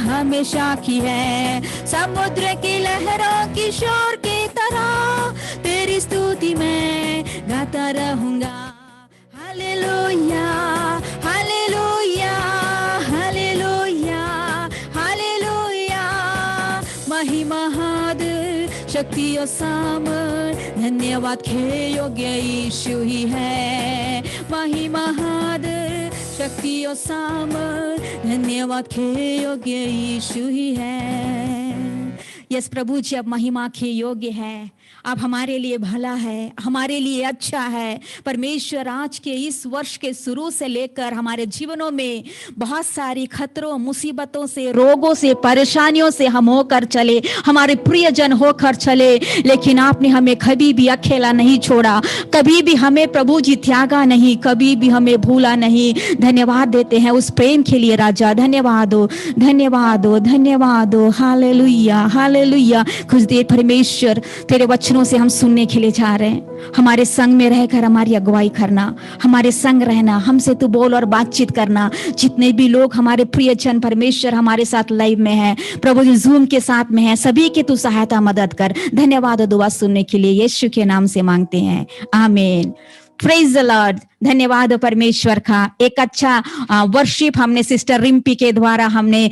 हमेशा की है। समुद्र की लहरों की शोर की तरह तेरी स्तुति मैं गाता रहूंगा। Hallelujah hallelujah hallelujah hallelujah. महिमा शक्ति और सामर्थ धन्यवाद के योग्य यीशु ही है। महिमा शक्ति और सामर्थ धन्यवाद के योग्य यीशु ही है। यस प्रभु जी अब महिमा के योग्य है। अब हमारे लिए भला है, हमारे लिए अच्छा है। परमेश्वर आज के इस वर्ष के शुरू से लेकर हमारे जीवनों में बहुत सारी खतरों, मुसीबतों से, रोगों से, परेशानियों से हम होकर चले, हमारे प्रियजन होकर चले, लेकिन आपने हमें कभी भी अकेला नहीं छोड़ा, कभी भी हमें प्रभु जी त्यागा नहीं, कभी भी हमें भूला नहीं। धन्यवाद देते हैं उस प्रेम के लिए राजा। धन्यवाद हो, धन्यवाद हो, धन्यवाद हो। Hallelujah hallelujah. कुछ देर परमेश्वर तेरे वचनों से हम सुनने के लिए जा रहे हैं। हमारे संग में रहकर हमारी अगुवाई करना, हमारे संग रहना, हमसे तू बोल और बातचीत करना। जितने भी लोग हमारे प्रियजन परमेश्वर हमारे साथ लाइव में हैं, प्रभु जी जूम के साथ में हैं, सभी की तू सहायता मदद कर। धन्यवाद और दुआ सुनने के लिए यीशु के नाम से मांगते हैं, आमीन। Praise the Lord. धन्यवाद परमेश्वर का। एक अच्छा वर्शिप हमने सिस्टर रिम्पी के द्वारा हमने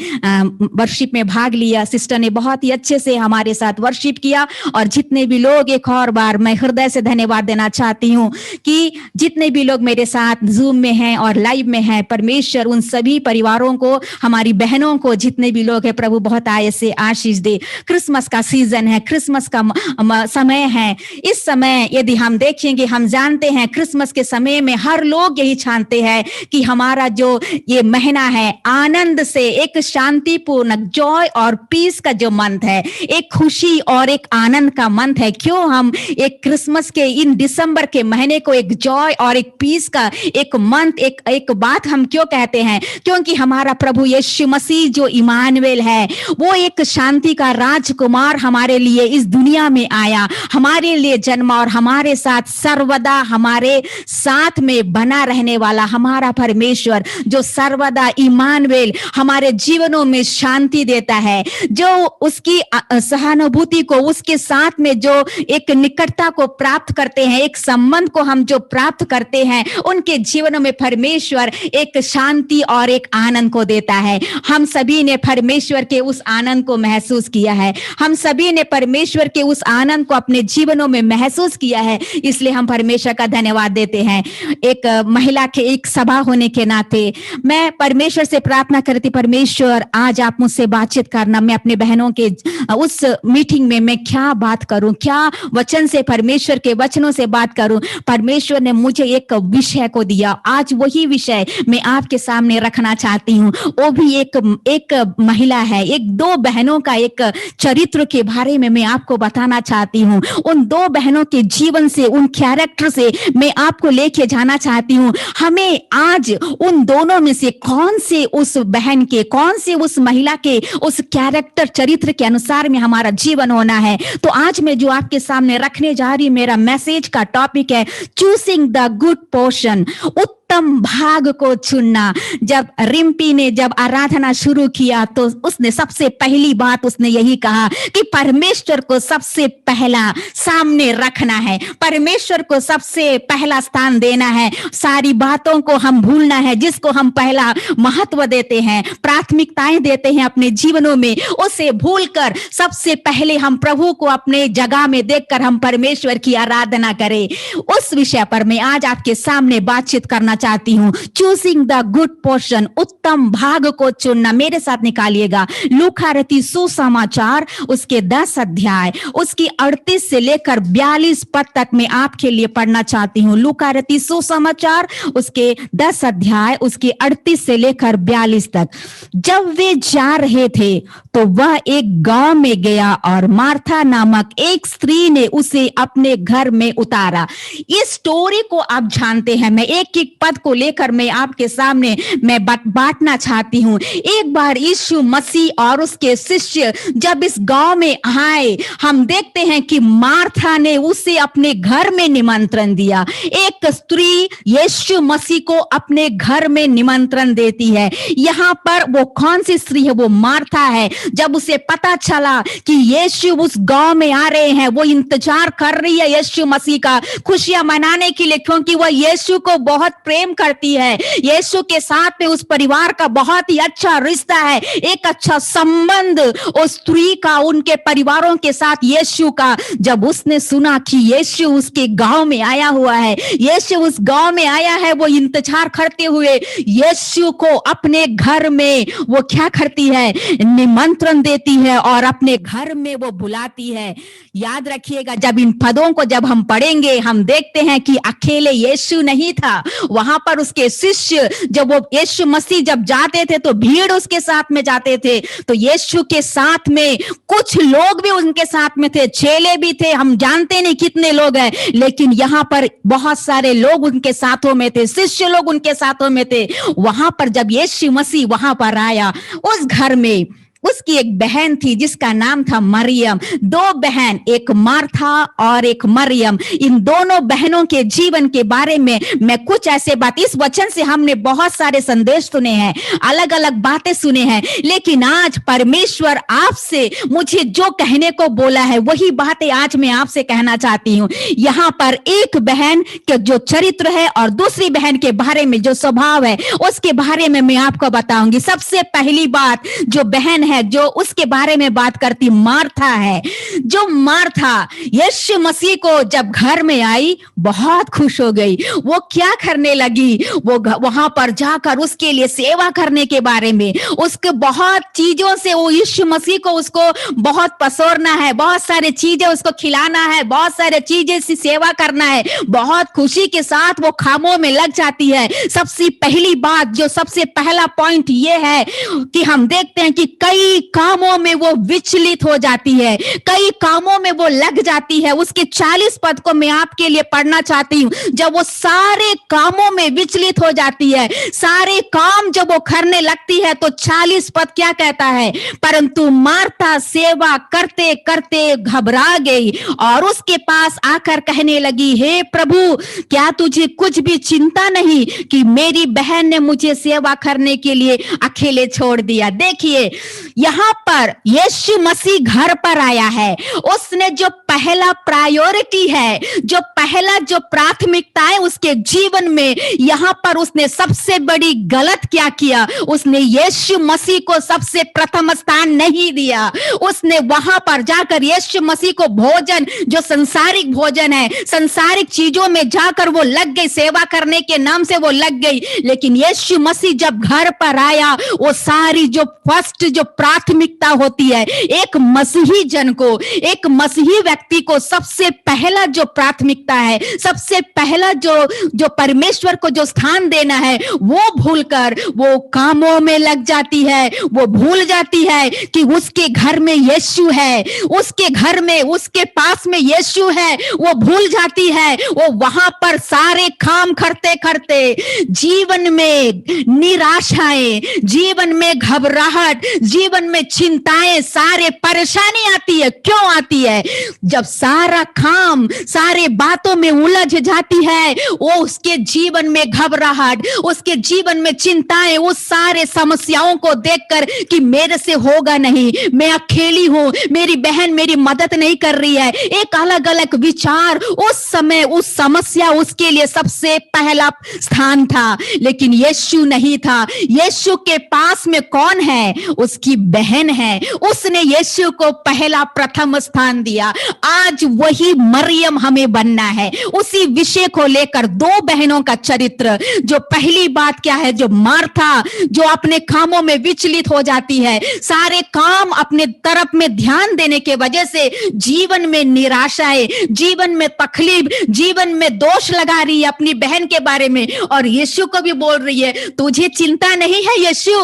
वर्शिप में भाग लिया। सिस्टर ने बहुत ही अच्छे से हमारे साथ वर्शिप किया। और जितने भी लोग, एक और बार मैं हृदय से धन्यवाद देना चाहती हूँ कि जितने भी लोग मेरे साथ जूम में हैं और लाइव में हैं, परमेश्वर उन सभी परिवारों को, हमारी बहनों को, जितने भी लोग हैं, प्रभु बहुत आय से आशीष दे। क्रिसमस का सीजन है, क्रिसमस का समय है। इस समय यदि हम देखेंगे, हम जानते हैं क्रिसमस के समय में हर लोग यही चाहते हैं कि हमारा जो ये महीना है, आनंद से, एक शांतिपूर्ण जॉय और पीस का जो मंथ है, एक खुशी और एक आनंद का मंथ है। क्यों हम एक क्रिसमस के इन दिसंबर के महीने को एक जॉय और एक पीस का एक मंथ, एक बात हम क्यों कहते हैं? क्योंकि हमारा प्रभु यीशु मसीह जो इमानुएल है, वो एक शांति का राजकुमार हमारे लिए इस दुनिया में आया, हमारे लिए जन्मा और हमारे साथ सर्वदा हमारे साथ में बना रहने वाला हमारा परमेश्वर जो सर्वदा इमानुएल हमारे जीवनों में शांति देता है, जो उसकी सहानुभूति को, उसके साथ में जो एक निकटता को प्राप्त करते हैं, एक संबंध को हम जो प्राप्त करते हैं, उनके जीवनों में परमेश्वर एक शांति और एक आनंद को देता है। हम सभी ने परमेश्वर के उस आनंद को महसूस किया है, हम सभी ने परमेश्वर के उस आनंद को अपने जीवनों में महसूस किया है। इसलिए हम परमेश्वर का धन्यवाद देते हैं। एक महिला के एक सभा होने के नाते मैं परमेश्वर से प्रार्थना करती, परमेश्वर आज आप मुझसे बातचीत करना, मैं अपने बहनों के उस मीटिंग में मैं क्या बात करूं, क्या वचन से, परमेश्वर के वचनों से बात करूं। परमेश्वर ने मुझे एक विषय को दिया, आज वही विषय मैं आपके सामने रखना चाहती हूं। वो भी एक महिला है, एक दो बहनों का एक चरित्र के बारे में मैं आपको बताना चाहती हूं। उन दो बहनों के जीवन से, उन कैरेक्टर से मैं आपको लेके जाना चाहती हूं। हमें आज उन दोनों में से कौन से उस बहन के, कौन से उस महिला के उस कैरेक्टर, चरित्र के अनुसार में हमारा जीवन होना है। तो आज मैं जो आपके सामने रखने जा रही हूं, मेरा मैसेज का टॉपिक है चूजिंग द गुड पोर्शन, उत्तम भाग को चुनना। जब रिम्पी ने जब आराधना शुरू किया तो उसने सबसे पहली बात उसने यही कहा कि परमेश्वर को सबसे पहला सामने रखना है, परमेश्वर को सबसे पहला स्थान देना है। सारी बातों को हम भूलना है, जिसको हम पहला महत्व देते हैं, प्राथमिकताएं देते हैं अपने जीवनों में, उसे भूलकर सबसे पहले हम प्रभु को अपने जगह में देखकर हम परमेश्वर की आराधना करें। उस विषय पर मैं आज आपके सामने बातचीत करना चाहती हूं। चूजिंग द गुड पोर्शन, उत्तम भाग को चुनना। मेरे साथ निकालिएगा लूका रचित सुसमाचार उसके 10 अध्याय उसकी 38 से लेकर 42 पद तक मैं आपके लिए पढ़ना चाहती हूं। लूका रचित सुसमाचार उसके 10 अध्याय उसके 38 से लेकर 42 तक। जब वे जा रहे थे तो वह एक गांव में गया और मार्था नामक एक स्त्री ने उसे अपने घर में उतारा। इस स्टोरी को आप जानते हैं, मैं एक एक पद को लेकर मैं आपके सामने मैं बांटना चाहती हूँ। एक बार यीशु मसीह और उसके शिष्य जब इस गांव में आए, हम देखते हैं कि मार्था ने उसे अपने घर में निमंत्रण दिया। एक स्त्री यीशु मसीह को अपने घर में निमंत्रण देती है। यहाँ पर वो कौन सी स्त्री है? वो मार्था है। जब उसे पता चला कि यीशु उस गांव में आ रहे हैं, वो इंतजार कर रही है यीशु मसीह का खुशियां मनाने के लिए, क्योंकि वह यीशु को बहुत प्रेम करती है। यीशु के साथ में उस परिवार का बहुत ही अच्छा रिश्ता है, एक अच्छा संबंध उस स्त्री का उनके परिवारों के साथ यीशु का। जब उसने सुना कि यीशु उसके गांव में आया हुआ है, यीशु उस गांव में आया है, वो इंतजार करते हुए यीशु को अपने घर में वो क्या करती है? निमंत्रण देती है और अपने घर में वो बुलाती है। याद रखिएगा, जब इन पदों को जब हम पढ़ेंगे, हम देखते हैं कि अकेले यीशु नहीं था वहां पर, उसके शिष्य जब वो यीशु मसीह जब जाते थे तो भीड़ उसके साथ में जाते थे, तो यीशु के साथ में कुछ लोग भी उनके साथ में थे, चेले भी थे। हम जानते नहीं कितने लोग हैं, लेकिन यहाँ पर बहुत सारे लोग उनके साथों में थे, शिष्य लोग उनके साथों में थे। वहां पर जब यीशु मसीह वहां पर आया, उस घर में उसकी एक बहन थी जिसका नाम था मरियम। दो बहन, एक मार्था और एक मरियम। इन दोनों बहनों के जीवन के बारे में मैं कुछ ऐसे बात, इस वचन से हमने बहुत सारे संदेश सुने हैं, अलग अलग बातें सुने हैं, लेकिन आज परमेश्वर आपसे मुझे जो कहने को बोला है वही बातें आज मैं आपसे कहना चाहती हूँ। यहाँ पर एक बहन के जो चरित्र है और दूसरी बहन के बारे में जो स्वभाव है उसके बारे में मैं आपको बताऊंगी। सबसे पहली बात जो बहन है, जो उसके बारे में बात करती, मार्था है। जो मार्था यीशु मसीह को जब घर में आई बहुत खुश हो गई। वो क्या करने लगी? वो वहां पर जाकर उसके लिए सेवा करने के बारे में, उसके बहुत चीजों से वो यीशु मसीह को उसको बहुत पसोरना है, बहुत सारे चीजें उसको खिलाना है, बहुत सारे चीजें से सेवा करना है। बहुत खुशी के साथ वो कामों में लग जाती है। सबसे पहली बात, जो सबसे पहला पॉइंट ये है कि हम देखते हैं कि कई कामों में वो विचलित हो जाती है, कई कामों में वो लग जाती है। उसके 40 पद को मैं आपके लिए पढ़ना चाहती हूँ। जब वो सारे कामों में विचलित हो जाती है, सारे काम जब वो करने लगती है, तो 40 पद क्या कहता है? परंतु मार्था सेवा करते करते घबरा गई और उसके पास आकर कहने लगी, हे प्रभु, क्या तुझे कुछ भी चिंता नहीं कि मेरी बहन ने मुझे सेवा करने के लिए अकेले छोड़ दिया? देखिए, यहां पर यीशु मसीह घर पर आया है। उसने जो पहला प्रायोरिटी है, जो पहला जो प्राथमिकता है उसके जीवन में, यहां पर उसने सबसे बड़ी गलत क्या किया? उसने यीशु मसीह को सबसे प्रथम स्थान नहीं दिया। उसने वहां पर जाकर यीशु मसीह को भोजन, जो संसारिक भोजन है, संसारिक चीजों में जाकर वो लग गई, सेवा करने के नाम से वो लग गई। लेकिन यीशु मसीह जब घर पर आया, वो सारी जो फर्स्ट जो प्राथमिकता होती है एक मसीही जन को, एक मसीही व्यक्ति को, सबसे पहला जो प्राथमिकता है, सबसे पहला जो परमेश्वर को जो स्थान देना है, वो भूलकर वो कामों में लग जाती है। वो भूल जाती है कि उसके घर में यीशु है, उसके घर में, उसके पास में यीशु है। वो भूल जाती है। वो वहां पर सारे काम करते करते जीवन में निराशाएं, जीवन में घबराहट, जीवन में चिंताएं, सारे परेशानी आती है। क्यों आती है? जब सारा काम सारे बातों में उलझ जाती है, वो उसके जीवन में घबराहट, उसके जीवन में चिंताएं, उस सारे समस्याओं को देखकर कि मेरे से होगा नहीं, मैं अकेली हूं, मेरी बहन मेरी मदद नहीं कर रही है, एक अलग अलग विचार उस समय, उस समस्या उसके लिए सबसे पहला स्थान था। लेकिन यीशु नहीं था। यीशु के पास में कौन है? उसकी बहन है। उसने यीशु को पहला प्रथम स्थान दिया। आज वही मरियम हमें बनना है। उसी विषय को लेकर दो बहनों का चरित्र, जो पहली बात क्या है? जो मार्था, जो अपने कामों में विचलित हो जाती है, सारे काम अपने तरफ में ध्यान देने के वजह से जीवन में निराशा है, जीवन में तकलीफ, जीवन में दोष लगा रही है अपनी बहन के बारे में, और यीशु को भी बोल रही है, तुझे चिंता नहीं है यीशु,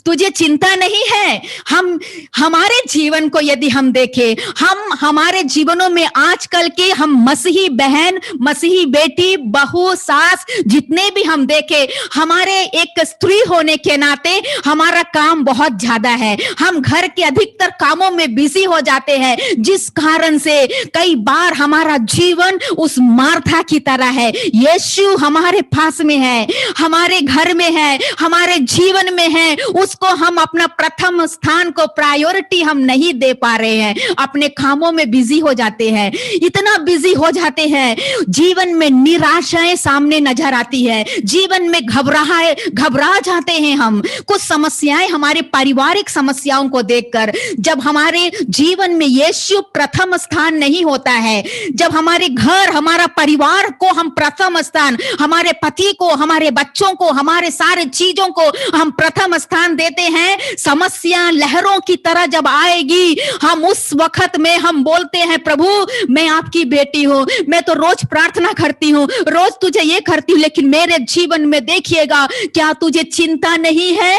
तुझे चिंता नहीं है। हम हमारे जीवन को यदि हम देखें, हम हमारे जीवन जीवनों में आजकल के हम मसीही बहन, मसीही बेटी, बहू, सास जितने भी हम देखे, हमारे एक स्त्री होने के नाते हमारा काम बहुत ज्यादा है। हम घर के अधिकतर कामों में बिजी हो जाते हैं, जिस कारण से कई बार हमारा जीवन उस मार्था की तरह है। यीशु हमारे पास में है, हमारे घर में है, हमारे जीवन में है, उसको हम अपना प्रथम स्थान को प्रायोरिटी हम नहीं दे पा रहे हैं, अपने कामों में बिजी हो जाते हैं, इतना बिजी हो जाते हैं, जीवन में निराशाएं सामने नजर आती है, जीवन में घबरा जाते हैं हम। कुछ समस्याएं हमारे पारिवारिक समस्याओं को देखकर, जब हमारे जीवन में यीशु प्रथम स्थान नहीं होता है, जब हमारे घर, हमारा परिवार को हम प्रथम स्थान, हमारे पति को, हमारे बच्चों को, हमारे सारे चीजों को हम प्रथम स्थान देते हैं, समस्या लहरों की तरह जब आएगी, हम उस वक्त में हम बोलते हैं, प्रभु मैं आपकी बेटी हूं, मैं तो रोज प्रार्थना करती हूं, रोज तुझे ये करती हूं, लेकिन मेरे जीवन में देखिएगा, क्या तुझे चिंता नहीं है?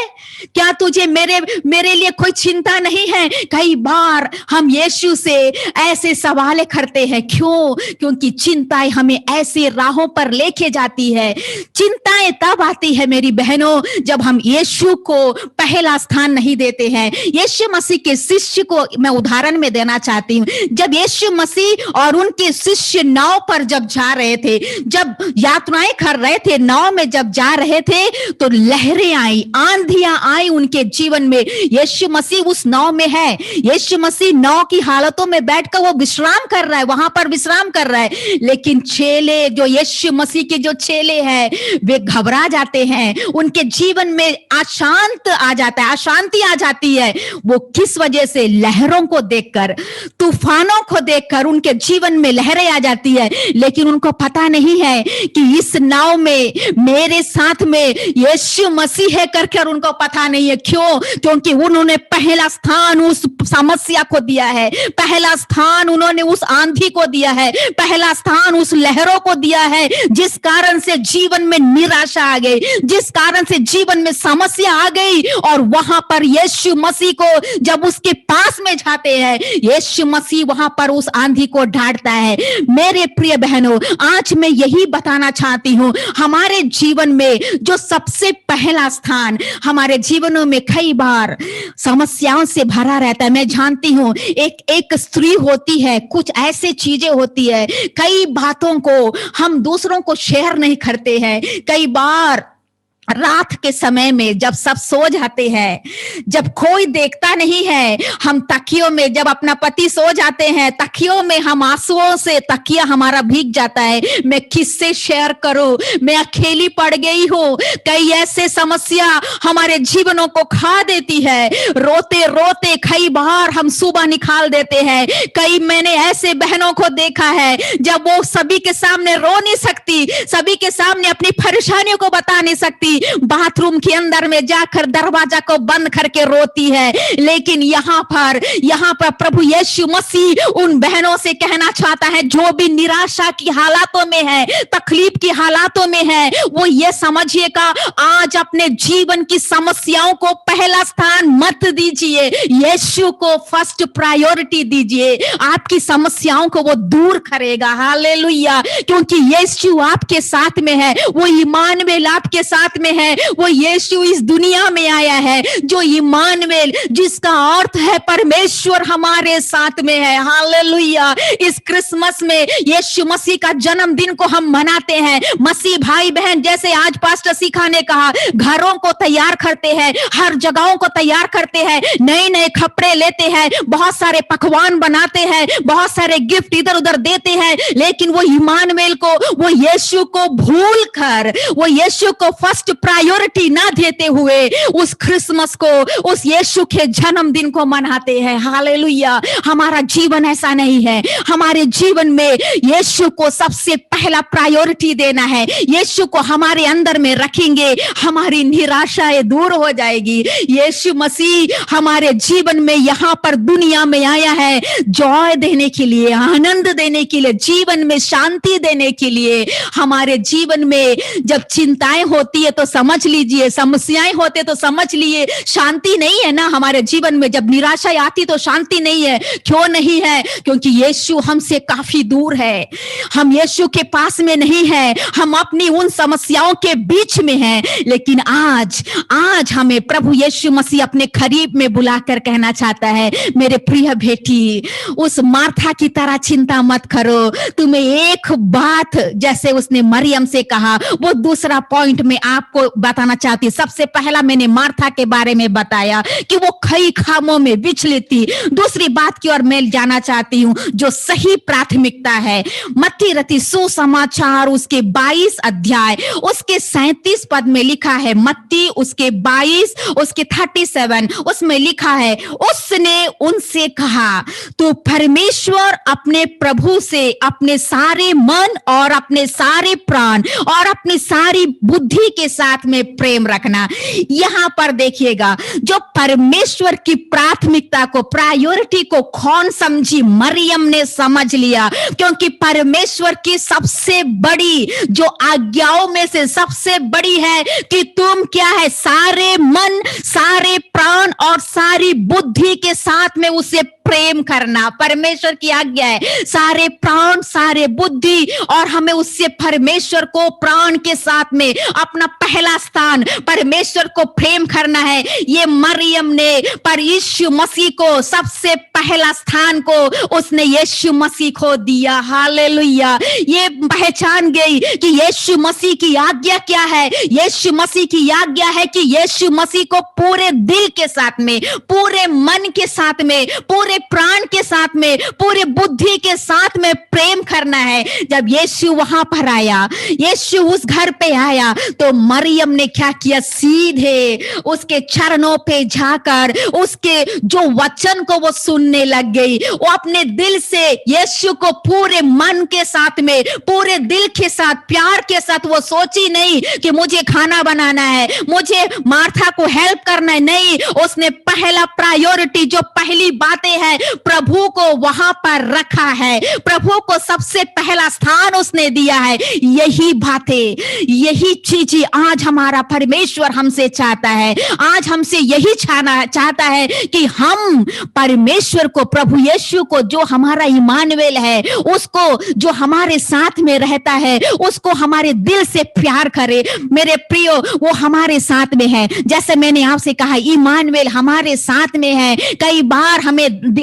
क्या तुझे मेरे लिए कोई चिंता नहीं है? कई बार हम यीशु से ऐसे सवाल करते हैं, क्यों? क्योंकि चिंताएं हमें ऐसे राहों पर लेके जाती है। चिंताएं तब आती है मेरी बहनों, जब हम यीशु को पहला स्थान नहीं देते हैं। यीशु मसीह के शिष्य को मैं उदाहरण में देना चाहती हूँ। जब यीशु मसीह और उनके शिष्य नाव पर जब जा रहे थे, जब यात्राएं कर रहे थे, नाव में जब जा रहे थे, तो लहरें आई, आंधियां आई उनके जीवन में। यीशु मसीह उस नाव में है, यीशु मसीह नाव की हालतों में बैठकर वो विश्राम कर रहा है, वहां पर विश्राम कर रहा है। लेकिन चेले, जो यीशु मसीह के जो चेले हैं, वे घबरा जाते हैं, उनके जीवन में अशांत आ जाता है, अशांति आ जाती है। वो किस वजह से? लहरों को देखकर, तूफानों को देखकर उनके जीवन में लहरें आ जाती है। लेकिन उनको पता नहीं है कि इस नाव में मेरे साथ में यीशु मसीह है करके उनको पता नहीं है। क्यों? क्योंकि उन्होंने पहला स्थान उस समस्या को दिया है, पहला स्थान उन्होंने उस आंधी को दिया है, पहला स्थान उस लहरों को दिया है, जिस कारण से जीवन में निराशा आ गई, जिस कारण से जीवन में समस्या आ गई। और वहां पर यीशु मसीह को जब उसके पास में जाते हैं, यीशु मसीह वहां पर उस आंधी को डांटता है। मेरे प्रिय बहनों, आज मैं यही बताना चाहती हूं, हमारे जीवन में जो सबसे पहला स्थान हमारे जीवनों में कई बार समस्याओं से भरा रहता है। मैं जानती हूं, एक स्त्री होती है, कुछ ऐसे चीजें होती है, कई बातों को हम दूसरों को शेयर नहीं करते हैं। कई बार रात के समय में जब सब सो जाते हैं, जब कोई देखता नहीं है, हम तकियों में, जब अपना पति सो जाते हैं, तकियों में हम आंसुओं से तकिया हमारा भीग जाता है। मैं किससे शेयर करूं? मैं अकेली पड़ गई हूं। कई ऐसे समस्या हमारे जीवनों को खा देती है। रोते रोते कई बार हम सुबह निकाल देते हैं। कई मैंने ऐसे बहनों को देखा है, जब वो सभी के सामने रो नहीं सकती, सभी के सामने अपनी परेशानियों को बता नहीं सकती, बाथरूम के अंदर में जाकर दरवाजा को बंद करके रोती है। लेकिन यहाँ पर प्रभु यीशु मसीह उन बहनों से कहना चाहता है, जो भी निराशा की हालातों में है, तकलीफ की हालातों में है, वो ये समझिएगा, आज अपने जीवन की समस्याओं को पहला स्थान मत दीजिए, यीशु को फर्स्ट प्रायोरिटी दीजिए। आपकी समस्याओं को वो दूर करेगा। हालेलुया। क्योंकि यीशु आपके साथ में है, वो इमानुएल आपके साथ में है, वो यीशु इस दुनिया में आया है, जो इमानुएल, जिसका अर्थ है परमेश्वर हमारे साथ में है। हालेलुया। इस क्रिसमस में यीशु मसीह का जन्मदिन को हम मनाते हैं। मसीह भाई बहन, जैसे आज पास्टर सीखा ने कहा, घरों को तैयार करते हैं, हर जगहों को तैयार करते हैं, नए नए कपड़े लेते हैं, बहुत सारे पकवान बनाते हैं, बहुत सारे गिफ्ट इधर उधर देते हैं। लेकिन वो इमानुएल को, वो यीशु को भूल कर, वो यीशु को फर्स्ट प्रायोरिटी ना देते हुए उस क्रिसमस को, उस यीशु के जन्मदिन को मनाते हैं। हालेलुया। हमारा जीवन ऐसा नहीं है। हमारे जीवन में यीशु को सबसे पहला प्रायोरिटी देना है। यीशु को हमारे अंदर में रखेंगे, हमारी निराशाएं दूर हो जाएगी। यीशु मसीह हमारे जीवन में यहाँ पर दुनिया में आया है जॉय देने के लिए, आनंद देने के लिए, जीवन में शांति देने के लिए। हमारे जीवन में जब चिंताएं होती है तो समझ लीजिए, समस्याएं होते तो समझ लिए, शांति नहीं है ना हमारे जीवन में, जब निराशा आती तो शांति नहीं है। क्यों नहीं है? क्योंकि यीशु हमसे काफी दूर है, हम यीशु के पास में नहीं है, हम अपनी उन समस्याओं के बीच में हैं। लेकिन आज हमें प्रभु यीशु मसीह अपने करीब में बुलाकर कहना चाहता है, मेरे प्रिय बेटी, उस मार्था की तरह चिंता मत करो। तुम्हें एक बात, जैसे उसने मरियम से कहा, वो दूसरा पॉइंट में आपको बताना चाहती हूँ। सबसे पहला मैंने मार्था के बारे में बताया कि वो कई कामों में विचलित थी। दूसरी बात की ओर मैं जाना चाहती हूँ, जो सही प्राथमिकता है। मत्ती रचित सुसमाचार उसके 22 अध्याय उसके 37 पद में लिखा है, मत्ती उसके 22 उसके 37 उसमें लिखा है, उसने उनसे कहा, तो परमेश्वर अपने प्रभु से अपने सारे मन और अपने सारे प्राण और अपनी सारी बुद्धि के साथ में प्रेम रखना। यहां पर देखिएगा, जो परमेश्वर की प्राथमिकता को, प्रायोरिटी को कौन समझी? मरियम ने समझ लिया, क्योंकि परमेश्वर की सबसे बड़ी जो आज्ञाओं में से सबसे बड़ी है कि तुम क्या है, सारे मन, सारे प्राण और सारी बुद्धि के साथ में उसे प्रेम करना। परमेश्वर की आज्ञा है, सारे प्राण, सारे बुद्धि, और हमें उससे परमेश्वर को प्राण के साथ में अपना पहला स्थान, परमेश्वर को प्रेम करना है। ये मरियम ने पर यीशु मसीह को सबसे पहला स्थान को उसने यीशु मसीह को दिया। हालेलुया। ये पहचान गई कि यीशु मसीह की आज्ञा क्या है। यीशु मसीह की आज्ञा है कि यीशु मसीह को पूरे दिल के साथ में, पूरे मन के साथ में, पूरे प्राण के साथ में, पूरे बुद्धि के साथ में प्रेम करना है। जब यीशु वहां पर आया, यीशु उस घर पे आया, तो मरियम ने क्या किया? सीधे उसके चरणों पे जाकर उसके जो वचन को वो सुनने लग गई। वो अपने दिल से यीशु को पूरे मन के साथ में, पूरे दिल के साथ, प्यार के साथ, वो सोची नहीं कि मुझे खाना बनाना है, मुझे मार्था को हेल्प करना है। नहीं, उसने पहला प्रायोरिटी, जो पहली बातें हैं, प्रभु को वहां पर रखा है। प्रभु को सबसे पहला स्थान उसने दिया है। यही बातें, यही चीजें आज हमारा परमेश्वर हमसे चाहता है। आज हमसे यही चाहता है कि हम परमेश्वर को, प्रभु यीशु को, जो हमारा इमानुएल है, उसको, जो हमारे साथ में रहता है, उसको हमारे दिल से प्यार करें। मेरे प्रियो, वो हमारे साथ में है। जैसे मैंने आपसे कहा, इमानुएल हमारे साथ में है। कई बार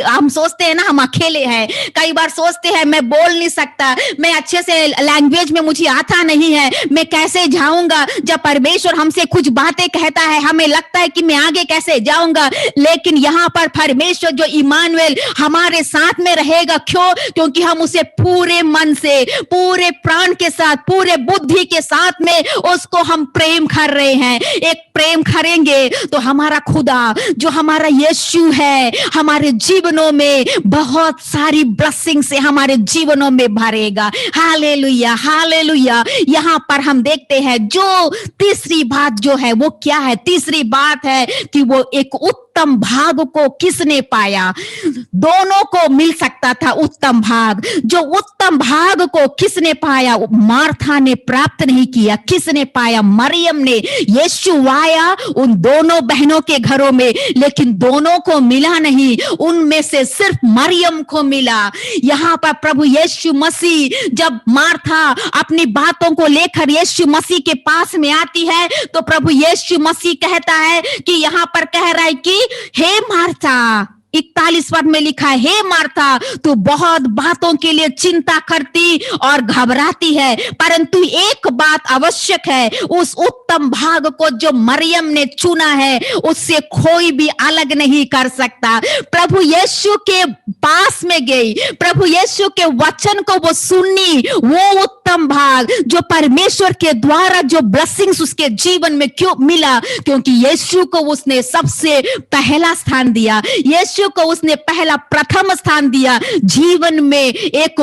हम सोचते हैं ना हम अकेले हैं, कई बार सोचते हैं मैं बोल नहीं सकता, मैं अच्छे से लैंग्वेज में मुझे आता नहीं है, मैं कैसे जाऊंगा। जब परमेश्वर हमसे कुछ बातें कहता है, हमें लगता है कि मैं आगे कैसे जाऊंगा। लेकिन यहाँ पर परमेश्वर जो इमानुएल हमारे साथ में रहेगा। क्यों? क्योंकि हम उसे पूरे मन से, पूरे प्राण के साथ, पूरे बुद्धि के साथ में उसको हम प्रेम कर रहे हैं। एक प्रेम करेंगे तो हमारा खुदा, जो हमारा यीशु है, हमारे जीवनों में बहुत सारी ब्लेसिंग से हमारे जीवनों में भरेगा। Hallelujah, hallelujah. यहाँ पर हम देखते हैं जो तीसरी बात जो है वो क्या है? तीसरी बात है कि वो एक उत्तम भाग को किसने पाया? दोनों को मिल सकता था उत्तम भाग। जो उत्तम भाग को किसने पाया? मार्था ने प्राप्त नहीं किया। किसने पाया? मरियम ने। यीशु आया उन दोनों बहनों के घरों में, लेकिन दोनों को मिला नहीं, उनमें से सिर्फ मरियम को मिला। यहां पर प्रभु यीशु मसीह, जब मार्था अपनी बातों को लेकर यीशु मसीह के पास में आती है, तो प्रभु यीशु मसीह कहता है कि यहां पर कह रहा है कि हे मार्था, 41 पद में लिखा है, हे मार्था, तू बहुत बातों के लिए चिंता करती और घबराती है, परंतु एक बात आवश्यक है। उस उत्तम भाग को जो मरियम ने चुना है, उससे कोई भी अलग नहीं कर सकता। प्रभु यीशु के पास में गई, प्रभु यीशु के वचन को वो सुनी, वो उत्तम भाग जो परमेश्वर के द्वारा जो ब्लेसिंग्स उसके जीवन में क्यों मिला? क्योंकि यीशु को उसने सबसे पहला स्थान दिया। यीशु को उसने पहला प्रथम स्थान दिया। जीवन में एक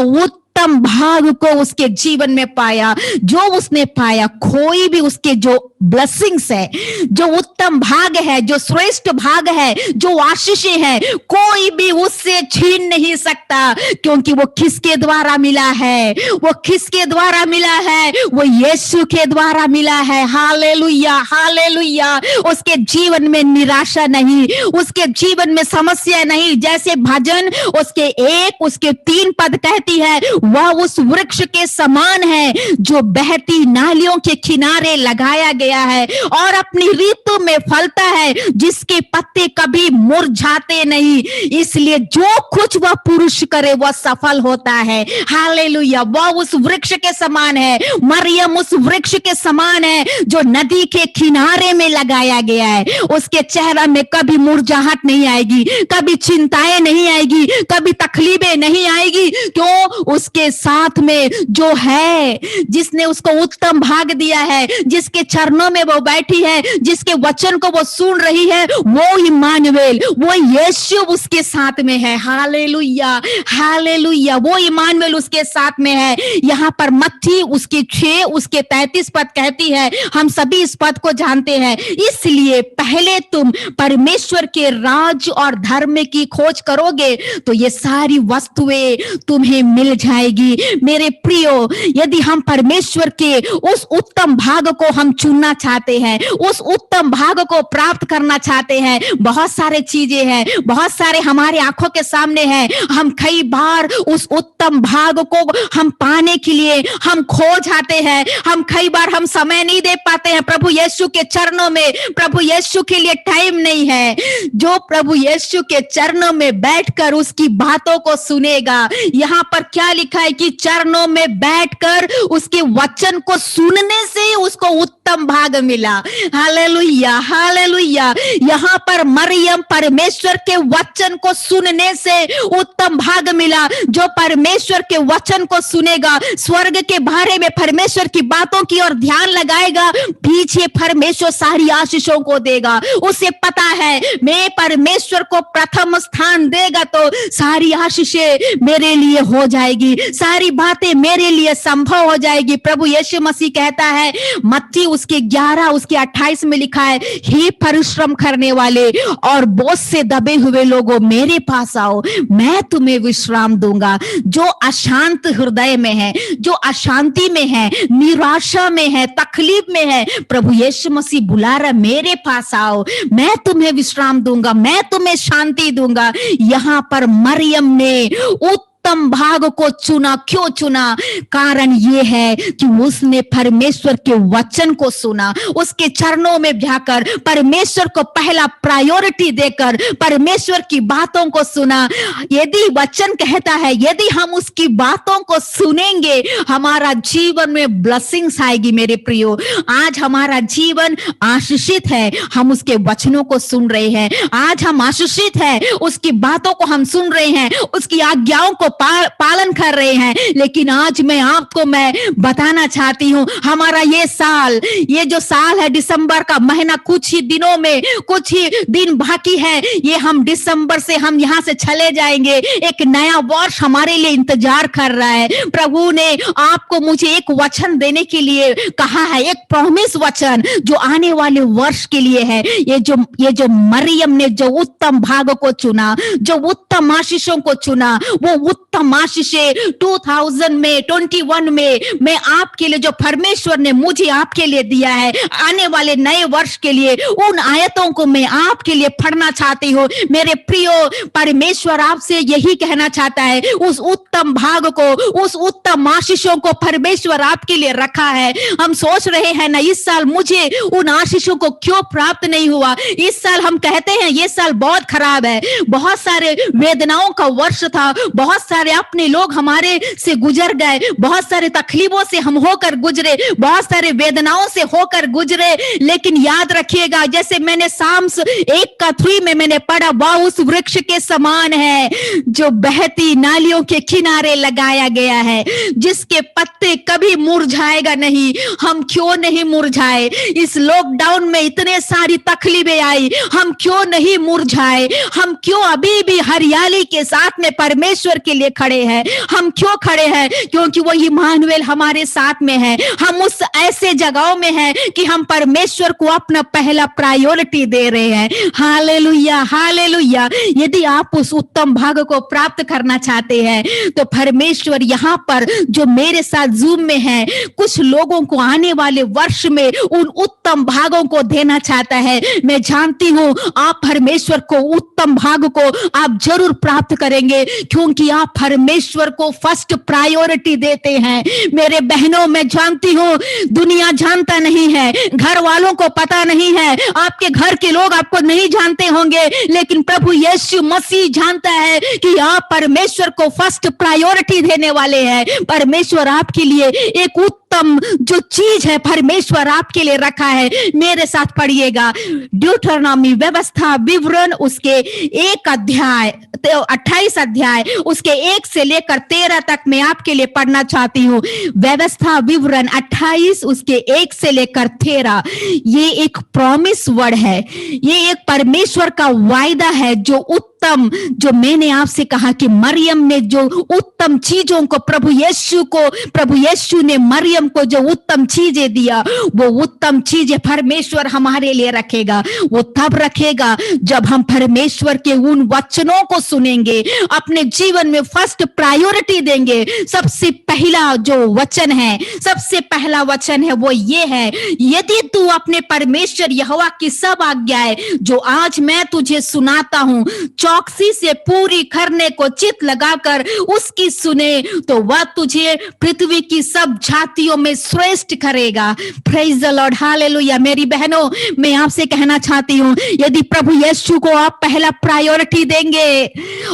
उत्तम भाग को उसके जीवन में पाया, जो उसने पाया, कोई भी उसके जो ब्लेसिंग्स है, जो उत्तम भाग है, जो श्रेष्ठ भाग है, जो आशीषें है, कोई भी उससे छीन नहीं सकता, क्योंकि वो किसके द्वारा मिला है? वो किसके द्वारा मिला है? वो यीशु के द्वारा मिला है। Hallelujah, hallelujah. उसके जीवन में निराशा नहीं, उसके जीवन में समस्या नहीं। जैसे भजन उसके 3 पद कहती है, वह उस वृक्ष के समान है जो बहती नालियों के किनारे लगाया गया है और अपनी ऋतु में फलता है, जिसके पत्ते कभी मुरझाते नहीं। इसलिए जो कुछ वह पुरुष करे वह सफल होता है। हालेलुया। वह उस वृक्ष के समान है, मरियम उस वृक्ष के समान है जो नदी के किनारे में लगाया गया है। उसके चेहरा में कभी मुरझाहट नहीं आएगी, कभी चिंताएं नहीं आएगी, कभी तकलीफें नहीं आएगी। क्यों? उसके साथ में जो है, जिसने उसको उत्तम भाग दिया है, जिसके चरणों में वो बैठी है, जिसके वचन को वो सुन रही है, वो इम्मानुएल, वो यीशु उसके साथ में है। Hallelujah, hallelujah. वो इम्मानुएल उसके साथ में है। यहाँ पर मत्ती उसके 6 उसके 33 पद कहती है, हम सभी इस पद को जानते हैं, इसलिए पहले तुम परमेश्वर के राज और धर्म की खोज करोगे तो ये सारी वस्तुएं तुम्हें मिल जाएगी। मेरे प्रियो, यदि हम परमेश्वर के उस उत्तम भाग को हम चुनना चाहते हैं, उस उत्तम भाग को प्राप्त करना चाहते हैं, बहुत सारे चीजें हैं, बहुत सारे हमारे आंखों के सामने हैं। हम कई बार उस उत्तम भाग को हम पाने के लिए हम खो जाते हैं। हम कई बार हम समय नहीं दे पाते हैं प्रभु यीशु के चरणों में। प्रभु यीशु के लिए टाइम नहीं है। जो प्रभु यीशु के चरणों में बैठकर उसकी बातों को सुनेगा, यहाँ पर क्या लिखा है कि चरणों में बैठकर उसके वचन को सुनने से उसको उत्तम भाग मिला। Hallelujah, hallelujah. यहाँ पर मरियम परमेश्वर के वचन को सुनने से उत्तम भाग मिला। जो परमेश्वर के वचन को सुनेगा, स्वर्ग के बारे में परमेश्वर की बातों की ओर ध्यान लगाएगा, पीछे परमेश्वर सारी आशीषों को देगा। उसे पता है मैं परमेश्वर को प्रथम स्थान देगा तो सारी आशीषें मेरे लिए हो जाएगी, सारी बातें मेरे लिए संभव हो जाएगी। प्रभु यीशु मसीह कहता है, मत्ती उसके 11 उसके 28 में लिखा है, हे परिश्रम करने वाले और बोझ से दबे हुए लोगों, मेरे पास आओ, मैं तुम्हें विश्राम दूंगा। जो अशांत हृदय में है, जो अशांति में है, निराशा में है, तकलीफ में है, प्रभु यीशु मसीह बुला रहा, मेरे पास आओ, मैं तुम्हें विश्राम दूंगा, मैं तुम्हें शांति दूंगा। यहाँ पर मरियम ने उत्तम भाग को चुना। क्यों चुना? कारण ये है कि उसने परमेश्वर के वचन को सुना, उसके चरणों में जाकर परमेश्वर को पहला प्रायोरिटी देकर परमेश्वर की बातों को सुना। यदि वचन कहता है, यदि हम उसकी बातों को सुनेंगे, हमारा जीवन में ब्लेसिंग्स आएगी। मेरे प्रियो, आज हमारा जीवन आशीषित है, हम उसके वचनों को सुन रहे हैं। आज हम आशीषित है, उसकी बातों को हम सुन रहे हैं, उसकी आज्ञाओं को पालन कर रहे हैं। लेकिन आज मैं बताना चाहती हूं, हमारा ये साल, ये जो साल है, दिसंबर का महीना, कुछ ही दिनों में, कुछ ही दिन बाकी है, ये हम दिसंबर से हम यहां से चले जाएंगे। एक नया वर्ष हमारे लिए इंतजार कर रहा है। प्रभु ने आपको मुझे एक वचन देने के लिए कहा है, एक प्रॉमिस वचन जो आने वाले वर्ष के लिए है। ये जो मरियम ने जो उत्तम भाग को चुना, जो उत्तम आशीषों को चुना, वो उत्तम आशीषें 2021 में मैं आपके लिए, जो परमेश्वर ने मुझे आपके लिए दिया है, आने वाले नए वर्ष के लिए, उन आयतों को मैं आपके लिए पढ़ना चाहती हूँ। मेरे प्रियो, परमेश्वर आपसे यही कहना चाहता है, उस उत्तम भाग को, उस उत्तम आशीषों को परमेश्वर आपके लिए रखा है। हम सोच रहे हैं ना, इस साल मुझे उन आशीषों को क्यों प्राप्त नहीं हुआ। इस साल हम कहते हैं ये साल बहुत खराब है, बहुत सारे वेदनाओं का वर्ष था, बहुत सारे अपने लोग हमारे से गुजर गए, बहुत सारे तकलीफों से हम होकर गुजरे, बहुत सारे वेदनाओं से होकर गुजरे। लेकिन याद रखिएगा, जैसे मैंने साम्स 1:3 में मैंने पढ़ा, वह उस वृक्ष के समान है जो बहती नालियों के किनारे लगाया गया है, जिसके पत्ते कभी मुरझाएगा नहीं। हम क्यों नहीं मुरझाए? इस लॉकडाउन में इतने सारी तकलीफें आई, हम क्यों नहीं मुरझाए? हम क्यों अभी भी हरियाली के साथ में परमेश्वर के लिए लिए खड़े हैं। हम क्यों खड़े हैं? क्योंकि वो इम्मानुएल हमारे साथ में है। हम उस ऐसे जगहों में हैं कि हम परमेश्वर को अपना पहला प्रायोरिटी दे रहे हैं। Hallelujah, hallelujah. यदि आप उस उत्तम भाग को प्राप्त करना चाहते हैं तो परमेश्वर यहाँ पर जो मेरे साथ जूम में है, कुछ लोगों को आने वाले वर्ष में उन उत्तम भागों को देना चाहता है। मैं जानती हूं आप परमेश्वर को उत्तम भाग को आप जरूर प्राप्त करेंगे, क्योंकि आप परमेश्वर को फर्स्ट प्रायोरिटी देते हैं। मेरे बहनों, मैं जानती हूं दुनिया जानता नहीं है, घर वालों को पता नहीं है, आपके घर के लोग आपको नहीं जानते होंगे, लेकिन प्रभु यीशु मसीह जानता है कि आप परमेश्वर को फर्स्ट प्रायोरिटी देने वाले हैं। परमेश्वर आपके लिए एक उत्तम जो चीज है परमेश्वर आपके लिए रखा है। मेरे साथ पढ़िएगा ड्यूटरनॉमी, व्यवस्था विवरण, उसके 1 अध्याय 28 अध्याय उसके 1 से लेकर 13 तक मैं आपके लिए पढ़ना चाहती हूँ। व्यवस्था विवरण 28 उसके 1 से लेकर 13। ये एक प्रॉमिस वर्ड है, ये एक परमेश्वर का वायदा है जो उत्तम, जो मैंने आपसे कहा कि मरियम ने जो उत्तम चीजों को प्रभु यीशु ने मरियम को जो उत्तम चीजें दिया, वो उत्तम चीजें परमेश्वर हमारे लिए रखेगा। वो तब रखेगा जब हम परमेश्वर के उन वचनों को सुनेंगे, अपने जीवन में फर्स्ट प्रायोरिटी देंगे। सबसे पहला जो वचन है, सबसे पहला वचन है वो ये है, यदि तू अपने परमेश्वर यहोवा की सब आज्ञाएं जो आज मैं तुझे सुनाता हूं चौकसी से पूरी करने को चित लगाकर उसकी सुने, तो वह तुझे पृथ्वी की सब जातियों में श्रेष्ठ करेगा। Praise the Lord, hallelujah. मेरी बहनों, मैं आपसे कहना चाहती हूं, यदि प्रभु यीशु को आप पहला प्रायोरिटी देंगे,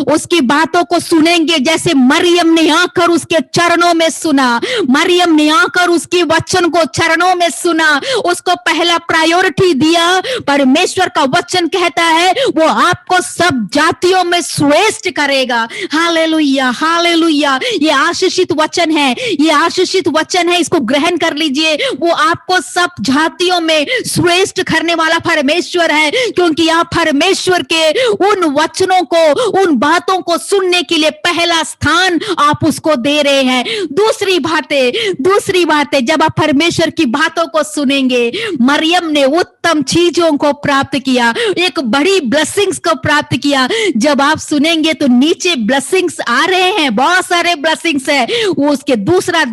उसकी बातों को सुनेंगे, जैसे मरियम ने आकर उसके चरणों में सुना, मरियम ने आकर उसकी वचन को चरणों में सुना, उसको पहला प्रायोरिटी दिया। परमेश्वर का वचन कहता है वो आपको सब जातियों में श्रेष्ठ करेगा। Hallelujah, hallelujah. ये आशीषित वचन है, ये आशीषित वचन है, इसको ग्रहण कर लीजिए। वो आपको सब जातियों में श्रेष्ठ करने वाला परमेश्वर है, क्योंकि आप परमेश्वर के उन वचनों को, उन बातों को सुनने के लिए पहला स्थान आप उसको दे रहे हैं। दूसरी बातें जब आप परमेश्वर की बातों को सुनेंगे, मरियम ने उत्तम चीजों को प्राप्त किया, एक बड़ी ब्लेसिंग्स को प्राप्त किया। जब आप सुनेंगे तो नीचे ब्लेसिंग्स आ रहे हैं, बहुत सारे ब्लेसिंग्स है। वो उसके दूसरा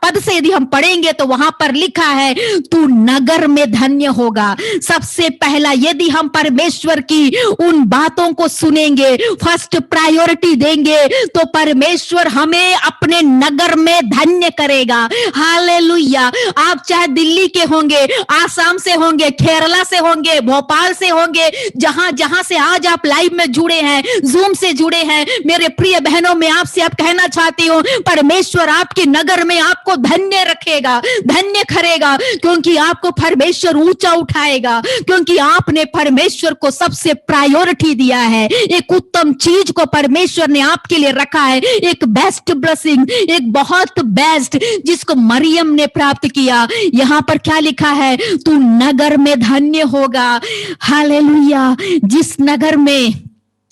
पद से यदि हम पढ़ेंगे तो वहां पर लिखा है तू नगर में धन्य होगा। सबसे पहला यदि हम परमेश्वर की उन बातों को सुनेंगे, फर्स्ट प्रायोरिटी देंगे, तो परमेश्वर हमें अपने नगर में धन्य करेगा। हालेलुया। आप चाहे दिल्ली के होंगे, आसाम से होंगे, केरला से होंगे, भोपाल से होंगे, जहां से आज आप लाइव में जुड़े हैं, जूम से जुड़े हैं, मेरे प्रिय बहनों, मैं आपसे अब कहना चाहती हूं, परमेश्वर आपके नगर में आपको धन्य रखेगा, धन्य करेगा, क्योंकि आपको परमेश्वर ऊंचा उठाएगा, क्योंकि आपने परमेश्वर को सबसे प्रायोरिटी दिया है। एक उत्तम चीज को परमेश्वर ने आपके लिए रखा है, एक बेस्ट ब्लेसिंग, एक बहुत बेस्ट, जिसको मरियम ने प्राप्त किया। यहां पर क्या लिखा है? तू नगर में धन्य होगा। हालेलुया। जिस नगर में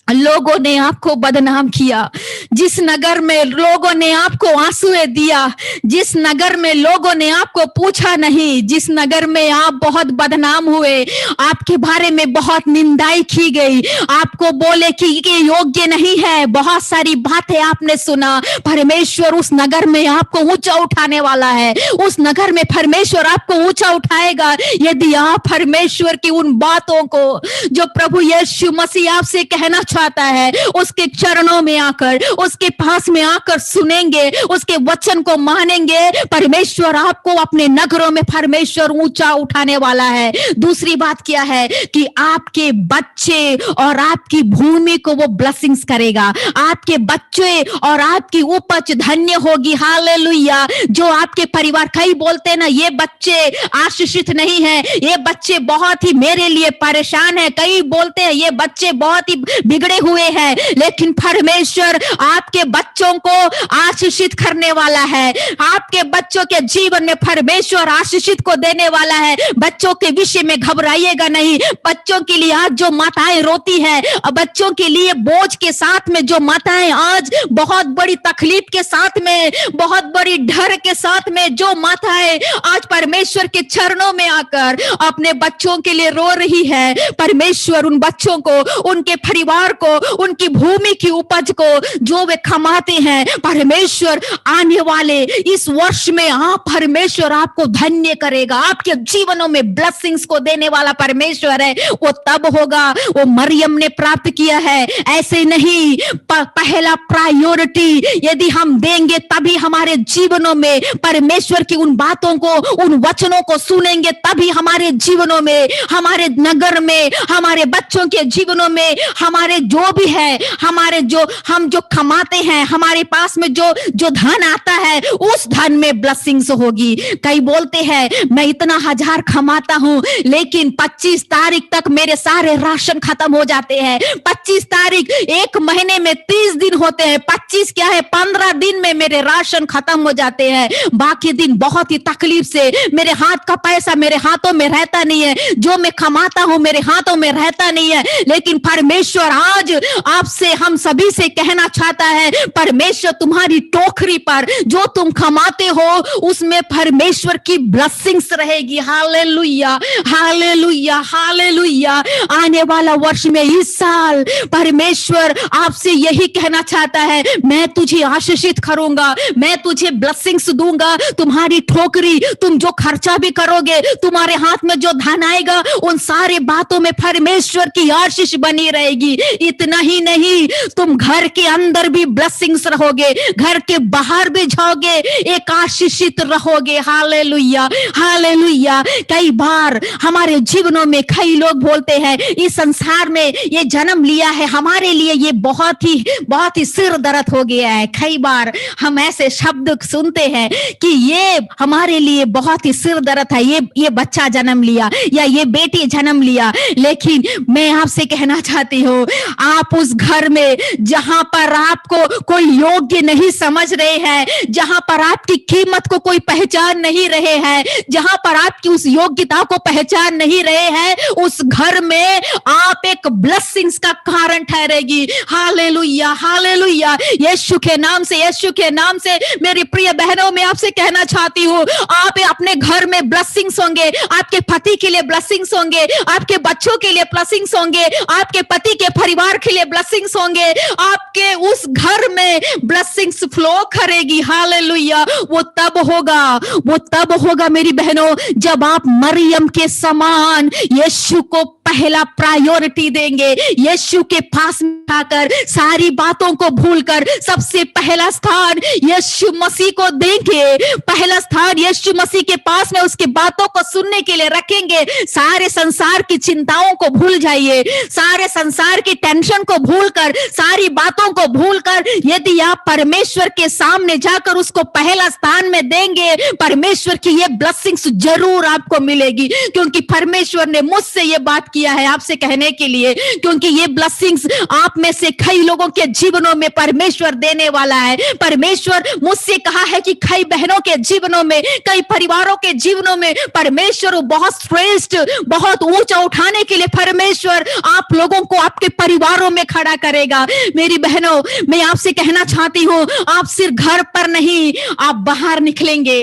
लोगों ने आपको बदनाम किया, जिस नगर में लोगों ने आपको आंसुएं दिया, जिस नगर में लोगों ने आपको पूछा नहीं, जिस नगर में आप बहुत बदनाम हुए, आपके बारे में बहुत निंदाई की गई, आपको बोले कि ये योग्य नहीं है, बहुत सारी बातें आपने सुना, परमेश्वर उस नगर में आपको ऊंचा उठाने वाला है। उस नगर में परमेश्वर आपको ऊंचा उठाएगा यदि आप परमेश्वर की उन बातों को जो प्रभु यीशु मसीह आपसे कहना चाहता है, उसके चरणों में आकर, उसके पास में आकर सुनेंगे, उसके वचन को मानेंगे, परमेश्वर आपको अपने नगरों में परमेश्वर ऊंचा उठाने वाला है। दूसरी बात क्या है कि आपके बच्चे और आपकी भूमि को वो ब्लेसिंग्स करेगा, आपके बच्चे और आपकी उपज धन्य होगी। हालेलुया। जो आपके परिवार, कई बोलते हैं ना ये बच्चे आशीषित नहीं है, ये बच्चे बहुत ही मेरे लिए परेशान है, कई बोलते हैं ये बच्चे बहुत ही बिगड़े हुए हैं, लेकिन परमेश्वर आपके बच्चों को आशीषित करने वाला है। आपके बच्चों के जीवन में परमेश्वर आशीषित को देने वाला है। बच्चों के विषय में घबराइएगा नहीं। बच्चों के लिए आज जो माताएं रोती है, बच्चों के लिए बोझ के साथ में जो माताएं आज बहुत बड़ी तकलीफ के साथ में, बहुत बड़ी डर के साथ में जो माताएं आज परमेश्वर के चरणों में आकर अपने बच्चों के लिए रो रही है, परमेश्वर उन बच्चों को, उनके परिवार को, उनकी भूमि की उपज को जो वे कमाते हैं, परमेश्वर आने वाले इस वर्ष में परमेश्वर आपको धन्य करेगा। आपके जीवनों में ब्लेसिंग्स को देने वाला परमेश्वर है। वो तब होगा, वो मरियम ने प्राप्त किया है, ऐसे नहीं। पहला प्रायोरिटी यदि हम देंगे तभी हमारे जीवनों में परमेश्वर की उन बातों को, उन वचनों को सुनेंगे, तभी हमारे जीवनों में, हमारे नगर में, हमारे बच्चों के जीवनों में, हमारे जो भी है, हमारे जो हम जो कमाते हैं, हमारे पास में जो जो धन आता है, उस धन में ब्लेसिंग्स होगी। कई बोलते हैं मैं इतना 1000 कमाता हूं, लेकिन 25 तारीख तक मेरे सारे राशन खत्म हो जाते हैं। 25 तारीख, एक महीने में 30 दिन होते हैं, 25 क्या है 15 दिन में मेरे राशन खत्म हो जाते हैं। बाकी दिन बहुत ही तकलीफ से, मेरे हाथ का पैसा मेरे हाथों में रहता नहीं है, जो मैं कमाता हूं मेरे हाथों में रहता नहीं है। लेकिन परमेश्वर आज आपसे, हम सभी से कहना चाहता है, परमेश्वर तुम्हारी टोकरी पर जो तुम कमाते हो उसमें परमेश्वर की ब्लेसिंग्स रहेगी। Hallelujah, hallelujah, hallelujah. आने वाला वर्ष में, इस साल परमेश्वर आपसे यही कहना चाहता है, मैं तुझे आशीषित करूंगा, मैं तुझे ब्लेसिंग्स दूंगा। तुम्हारी ठोकरी, तुम जो खर्चा भी करोगे, तुम्हारे हाथ में जो धन आएगा, उन सारे बातों में परमेश्वर की आशीष बनी रहेगी। इतना ही नहीं, तुम घर के अंदर भी ब्लेसिंग्स रहोगे, घर के बाहर भी जाओगे, एक आशीषित रहोगे। Hallelujah, hallelujah. कई बार हमारे जीवनों में कई लोग बोलते हैं, इस संसार में ये जन्म लिया है, हमारे लिए ये बहुत ही सिर दर्द हो गया है। कई बार हम ऐसे शब्द सुनते हैं कि ये हमारे लिए बहुत ही सिर दर्द है, ये बच्चा जन्म लिया या ये बेटी जन्म लिया। लेकिन मैं आपसे कहना चाहती हूँ, आप उस घर में जहां पर आपको कोई योग्य नहीं समझ रहे हैं, जहां पर आपकी कीमत को कोई पहचान नहीं रहे हैं, जहां पर आपकी उस योग्यता को पहचान नहीं रहे हैं, उस घर में आप एक ब्लेसिंग्स का कारण ठहरेगी। Hallelujah, hallelujah. यीशु के नाम से, यीशु के नाम से मेरी प्रिय बहनों, मैं आपसे कहना चाहती हूँ, आप अपने घर में ब्लेसिंग्स होंगे, आपके पति के लिए ब्लेसिंग्स होंगे, आपके बच्चों के लिए ब्लेसिंग्स होंगे, आपके पति के परिवार के लिए ब्लेसिंग्स होंगे, आपके उस घर में ब्लेसिंग्स फ्लो करेगी। हालेलुया। वो तब होगा मेरी बहनों, जब आप मरियम के समान यीशु को पहला प्रायोरिटी देंगे, यीशु के पास आकर सारी बातों को भूलकर सबसे पहला स्थान यीशु मसीह को देंगे। पहला स्थान यीशु मसीह के पास में उसकी बातों को सुनने के लिए रखेंगे। सारे संसार की चिंताओं को भूल जाइए, सारे संसार की टेंशन को भूलकर, सारी बातों को भूलकर यदि आप परमेश्वर के सामने जाकर उसको पहला स्थान में देंगे, परमेश्वर की ये ब्लेसिंग्स जरूर आपको मिलेगी। क्योंकि परमेश्वर ने मुझसे ये बात किया है आपसे कहने के लिए, क्योंकि ये ब्लेसिंग्स आप में से कई लोगों के जीवनों में परमेश्वर देने वाला है। परमेश्वर मुझसे कहा है कि कई बहनों के जीवनों में, कई परिवारों के जीवनों में परमेश्वर बहुत श्रेष्ठ, बहुत ऊंचा उठाने के लिए परमेश्वर आप लोगों को आपके परिवारों में खड़ा करेगा। मेरी बहनों, मैं आपसे कहना चाहती हूं, आप सिर्फ घर पर नहीं, आप बाहर निकलेंगे,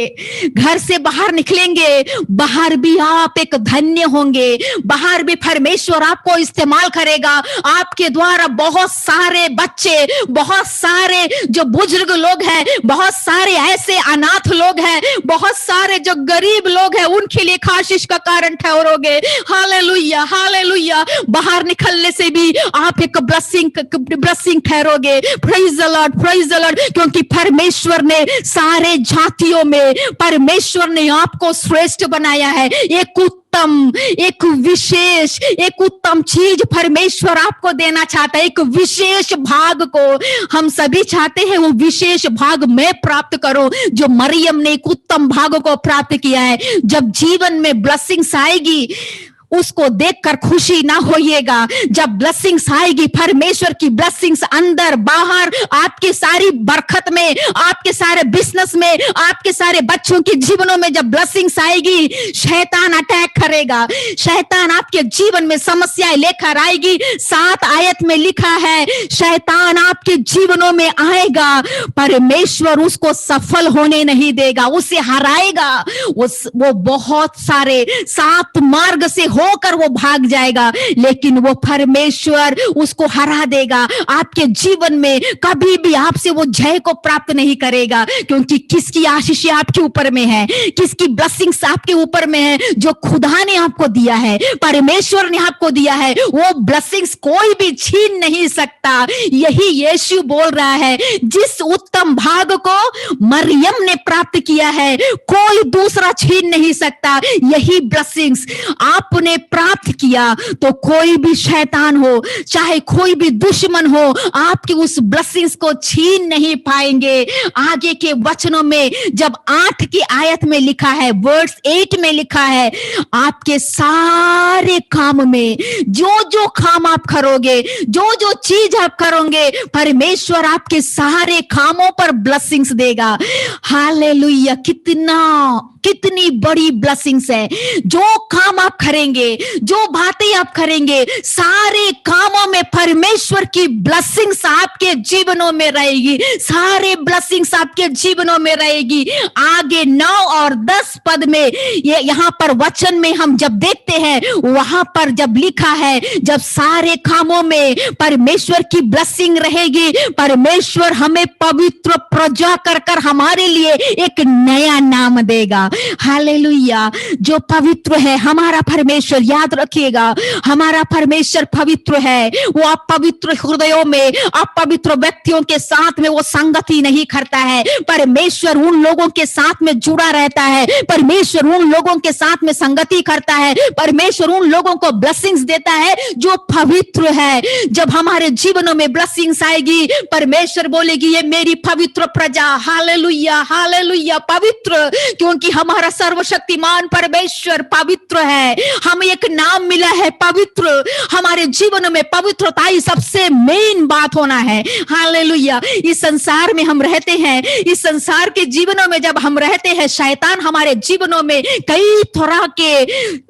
घर से बाहर निकलेंगे, बाहर भी आप एक धन्य होंगे, बाहर भी परमेश्वर आपको इस्तेमाल करेगा। आपके द्वारा बहुत सारे बच्चे, बहुत सारे जो बुजुर्ग लोग हैं, बहुत सारे ऐसे अनाथ लोग हैं, बहुत सारे जो गरीब लोग हैं, उनके लिए आशीष का कारण ठहरोगे। Hallelujah, hallelujah. बाहर निकलने से भी आप एक ब्लेसिंग ठहरोगे। Praise the lord, praise the lord. क्योंकि परमेश्वर ने सारे जातियों में परमेश्वर ने आपको श्रेष्ठ बनाया है। एक विशेष, एक उत्तम चीज परमेश्वर आपको देना चाहता है। एक विशेष भाग को हम सभी चाहते हैं, वो विशेष भाग मैं प्राप्त करूं, जो मरियम ने एक उत्तम भाग को प्राप्त किया है। जब जीवन में ब्लेसिंग्स आएगी, उसको देखकर खुशी ना होइएगा। जब ब्लेसिंग्स आएगी, परमेश्वर की ब्लेसिंग्स अंदर बाहर, आपके सारी बरकत में, आपके सारे बिजनेस में, आपके सारे बच्चों के जीवनों में जब ब्लेसिंग्स आएगी, शैतान अटैक करेगा, शैतान आपके जीवन में समस्याएं लेकर आएगी। 7 आयत में लिखा है, शैतान आपके जीवनों में आएगा, परमेश्वर उसको सफल होने नहीं देगा, उसे हराएगा। वो बहुत सारे 7 मार्ग से होकर वो भाग जाएगा, लेकिन वो परमेश्वर उसको हरा देगा। आपके जीवन में कभी भी आपसे वो जय को प्राप्त नहीं करेगा, क्योंकि किसकी आशीष आपके ऊपर में है, किसकी ब्लेसिंग्स आपके ऊपर में है, जो खुदा ने आपको दिया है, परमेश्वर ने आपको दिया है, वो ब्लेसिंग्स कोई भी छीन नहीं सकता। यही यीशु बोल रहा है, जिस उत्तम भाग को मरियम ने प्राप्त किया है, कोई दूसरा छीन नहीं सकता। यही ब्लेसिंग्स आपने प्राप्त किया, तो कोई भी शैतान हो, चाहे कोई भी दुश्मन हो, आपकी उस ब्लेसिंग्स को छीन नहीं पाएंगे। आगे के वचनों में जब 8 की आयत में लिखा है, वर्स 8 में लिखा है, आपके सारे काम में जो जो काम आप करोगे, जो जो चीज आप करोगे, परमेश्वर आपके सारे कामों पर ब्लेसिंग्स देगा। हालेलुया! कितनी बड़ी ब्लेसिंग्स है। जो काम आप करेंगे, जो बातें आप करेंगे, सारे कामों में परमेश्वर की ब्लेसिंग्स आपके जीवनों में रहेगी, सारे ब्लेसिंग्स आपके जीवनों में रहेगी। आगे 9 और 10 पद में ये यहाँ पर वचन में हम जब देखते हैं, वहां पर जब लिखा है, जब सारे कामों में परमेश्वर की ब्लेसिंग रहेगी, परमेश्वर हमें पवित्र प्रजा कर हमारे लिए एक नया नाम देगा। हालेलुया! जो पवित्र है हमारा परमेश्वर, याद रखिएगा, हमारा परमेश्वर पवित्र है। वो आप पवित्र हृदयों में, आप पवित्र व्यक्तियों के साथ में वो संगति नहीं करता है। परमेश्वर उन लोगों के साथ में जुड़ा रहता है, परमेश्वर उन लोगों के साथ में संगति करता है, परमेश्वर उन लोगों को ब्लेसिंग्स देता है जो पवित्र है। जब हमारे जीवनों में ब्लेसिंग्स आएगी, परमेश्वर बोलेगी, ये मेरी पवित्र प्रजा। हालेलुया! हालेलुया! पवित्र, क्योंकि हमारा सर्वशक्तिमान परमेश्वर पवित्र है। हमें एक नाम मिला है पवित्र। हमारे जीवन में पवित्रता ही सबसे मेन बात होना है। हालेलुया! इस संसार में हम रहते हैं, इस संसार के जीवनों में जब हम रहते हैं, शैतान हमारे जीवनों में कई तरह के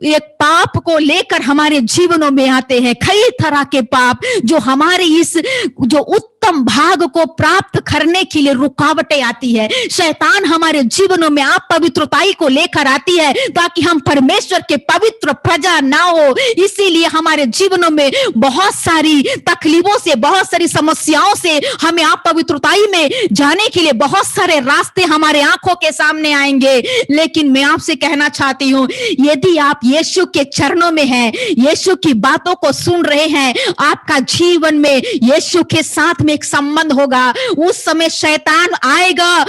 एक पाप को लेकर हमारे जीवनों में आते हैं, कई तरह के पाप जो हमारे इस जो उत्तम भाग को प्राप्त करने के लिए रुकावटें आती है। शैतान हमारे जीवनों में आप पवित्रताई को लेकर आती है, ताकि हम परमेश्वर के पवित्र प्रजा ना हो। इसीलिए हमारे जीवनों में बहुत सारी तकलीफों से, बहुत सारी समस्याओं से हमें आप पवित्रताई में जाने के लिए बहुत सारे रास्ते हमारे आंखों के सामने आएंगे। लेकिन मैं आपसे कहना चाहती हूं, यदि आप यीशु के चरणों में हैं, यीशु की बातों को सुन रहे हैं, आपका जीवन में यीशु के साथ में एक संबंध होगा। उस समय शैतान आएगा,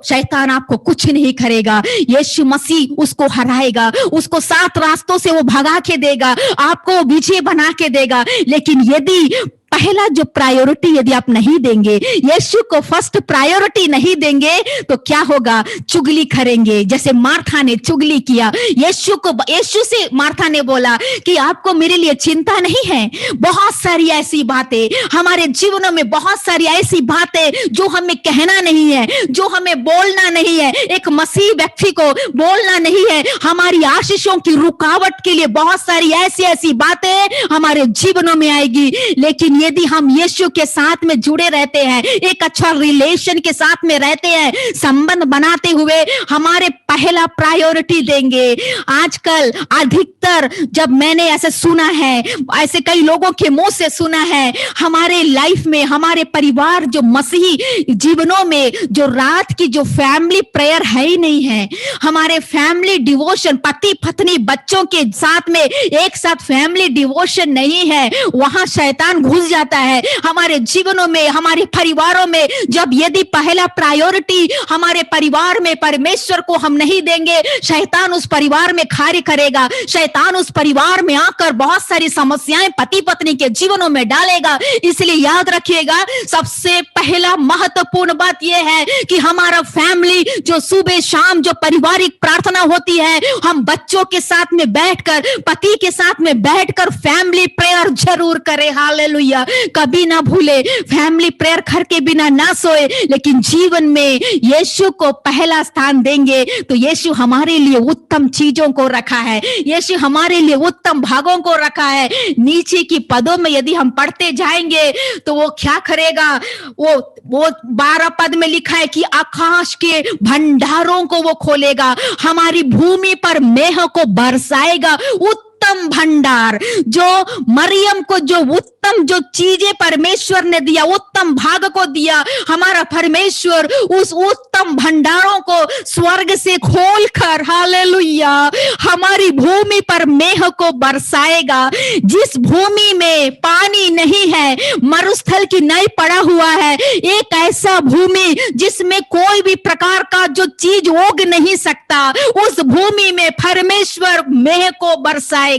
शैतान आपको कुछ नहीं करेगा। यीशु मसीह उसको हराएगा, उसको 7 रास्तों से वो भगा के देगा, आपको विजय बना के देगा। लेकिन यदि पहला जो प्रायोरिटी यदि आप नहीं देंगे, यीशु को फर्स्ट प्रायोरिटी नहीं देंगे, तो क्या होगा? चुगली करेंगे, जैसे मार्था ने चुगली किया। यीशु से मार्था ने बोला कि आपको मेरे लिए चिंता नहीं है। बहुत सारी ऐसी बातें हमारे जीवनों में, बहुत सारी ऐसी बातें जो हमें कहना नहीं है, जो हमें बोलना नहीं है, एक मसीह व्यक्ति को बोलना नहीं है। हमारी आशीषों की रुकावट के लिए बहुत सारी ऐसी बातें हमारे जीवनों में आएगी। लेकिन यदि हम यीशु के साथ में जुड़े रहते हैं, एक अच्छा रिलेशन के साथ में रहते हैं, संबंध बनाते हुए हमारे पहला प्रायोरिटी देंगे। आजकल अधिकतर जब मैंने ऐसे सुना है, ऐसे कई लोगों के मुंह से सुना है, हमारे लाइफ में, हमारे परिवार जो मसीही जीवनों में जो रात की जो फैमिली प्रेयर है ही नहीं है, हमारे फैमिली डिवोशन, पति पत्नी बच्चों के साथ में एक साथ फैमिली डिवोशन नहीं है, वहां शैतान घुस जाता है हमारे जीवनों में, हमारे परिवारों में। जब यदि पहला प्रायोरिटी हमारे परिवार में परमेश्वर को हम नहीं देंगे, शैतान उस परिवार में कार्य करेगा। शैतान उस परिवार में आकर बहुत सारी समस्याएं पति पत्नी के जीवनों में डालेगा। इसलिए याद रखिएगा, सबसे पहला महत्वपूर्ण बात यह है कि हमारा फैमिली, जो सुबह शाम जो पारिवारिक प्रार्थना होती है, हम बच्चों के साथ में बैठकर, पति के साथ में बैठकर फैमिली प्रेयर जरूर करें। हालेलुया। कभी ना भूले, फैमिली प्रेयर करके बिना ना सोए, लेकिन जीवन में यीशु को पहला स्थान देंगे तो यीशु हमारे लिए उत्तम चीजों को रखा है, यीशु हमारे लिए उत्तम भागों को रखा है। नीचे की पदों में यदि हम पढ़ते जाएंगे तो वो क्या करेगा, वो 12 पद में लिखा है कि आकाश के भंडारों को वो खोलेगा, हमारी भूमि पर मेह को बरसाएगा। उत्तम भंडार, जो मरियम को जो उत्तम जो चीजें परमेश्वर ने दिया, उत्तम भाग को दिया, हमारा परमेश्वर उस उत्तम भंडारों को स्वर्ग से खोलकर, हालेलुया, हमारी भूमि पर मेह को बरसाएगा। जिस भूमि में पानी नहीं है, मरुस्थल की नहीं पड़ा हुआ है, एक ऐसा भूमि जिसमें कोई भी प्रकार का जो चीज उग नहीं सकता, उस भूमि में परमेश्वर मेह को बरसाएगा।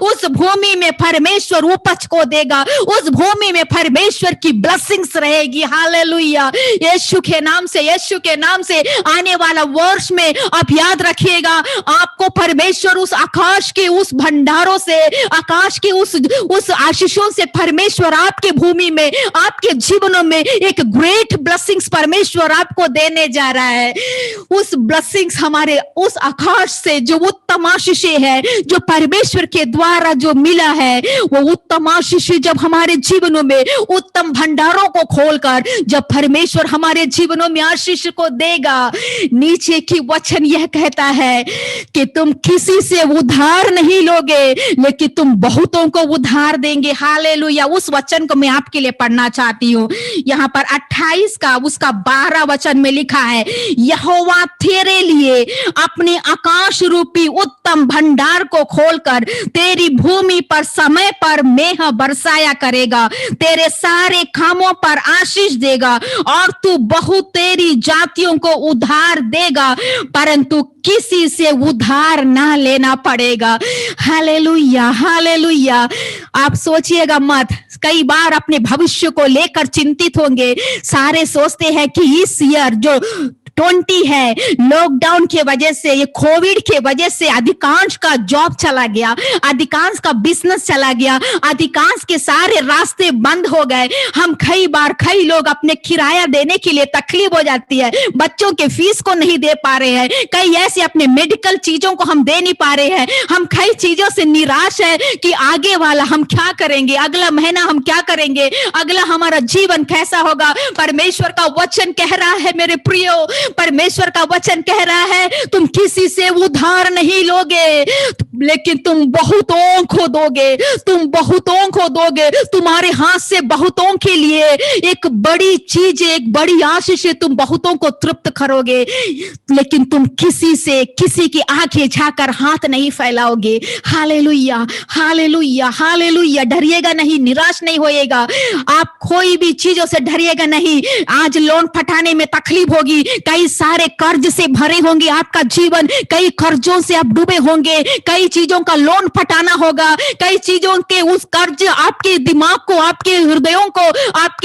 उस भूमि में परमेश्वर उपज को देगा, उस भूमि में परमेश्वर की ब्लेसिंग्स रहेगी। हालेलुया। यीशु के नाम से, यीशु के नाम से आने वाला वर्ष में आप याद रखिएगा, आपको परमेश्वर उस आकाश के उस भंडारों से, आकाश के उस आशीषों से परमेश्वर आपके भूमि में, आपके जीवनों में एक ग्रेट ब्लेसिंग्स परमेश्वर आपको देने जा रहा है। उस ब्लेसिंग्स हमारे उस आकाश से जो उत्तम आशीष है, जो परमेश्वर के द्वारा जो मिला है, वो उत्तम आशीष जब हमारे जीवनों में उत्तम भंडारों को खोलकर जब परमेश्वर हमारे जीवनों में आशीष को देगा, नीचे की वचन यह कहता है कि तुम किसी से उधार नहीं लोगे, लेकिन तुम बहुतों को उधार देंगे। हालेलुया। उस वचन को मैं आपके लिए पढ़ना चाहती हूँ। यहाँ पर 28 का उसका 12 वचन में लिखा है, यहोवा तेरे लिए अपने आकाश रूपी उत्तम भंडार को खोलकर तेरी भूमि पर समय पर मेह बरसाया करेगा, तेरे सारे कामों पर आशीष देगा और तू बहुत तेरी जातियों को उधार देगा, परंतु किसी से उधार ना लेना पड़ेगा। Hallelujah, hallelujah. आप सोचिएगा मत, कई बार अपने भविष्य को लेकर चिंतित होंगे। सारे सोचते हैं कि इस ईयर जो 20 है, लॉकडाउन के वजह से, ये कोविड के वजह से अधिकांश का जॉब चला गया, अधिकांश का बिजनेस चला गया, अधिकांश के सारे रास्ते बंद हो गए। हम कई लोग अपने किराया देने के लिए तकलीफ हो जाती है, बच्चों के फीस को नहीं दे पा रहे हैं, कई ऐसे अपने मेडिकल चीजों को हम दे नहीं पा रहे हैं। हम कई चीजों से निराश है कि आगे वाला हम क्या करेंगे, अगला महीना हम क्या करेंगे, अगला हमारा जीवन कैसा होगा। परमेश्वर का वचन कह रहा है मेरे प्रियो, परमेश्वर का वचन कह रहा है, तुम किसी से उधार नहीं लोगे, लेकिन तुम बहुतों को दोगे, तुम बहुतों को दोगे। तुम्हारे हाथ से बहुतों के लिए एक बड़ी चीज, एक बड़ी आशीष है, तुम बहुतों को तृप्त करोगे, लेकिन तुम किसी की आंखें झाकर हाथ नहीं फैलाओगे। Hallelujah, hallelujah, hallelujah. डरिएगा नहीं, निराश नहीं होइएगा, आप कोई भी चीजों से डरिएगा नहीं। आज लोन फटाने में तकलीफ होगी, कई सारे कर्ज से भरे होंगे आपका जीवन, कई कर्जों से आप डूबे होंगे, कई चीजों का लोन फटाना होगा, कई चीजों के उस कर्ज आपके दिमाग को, आपके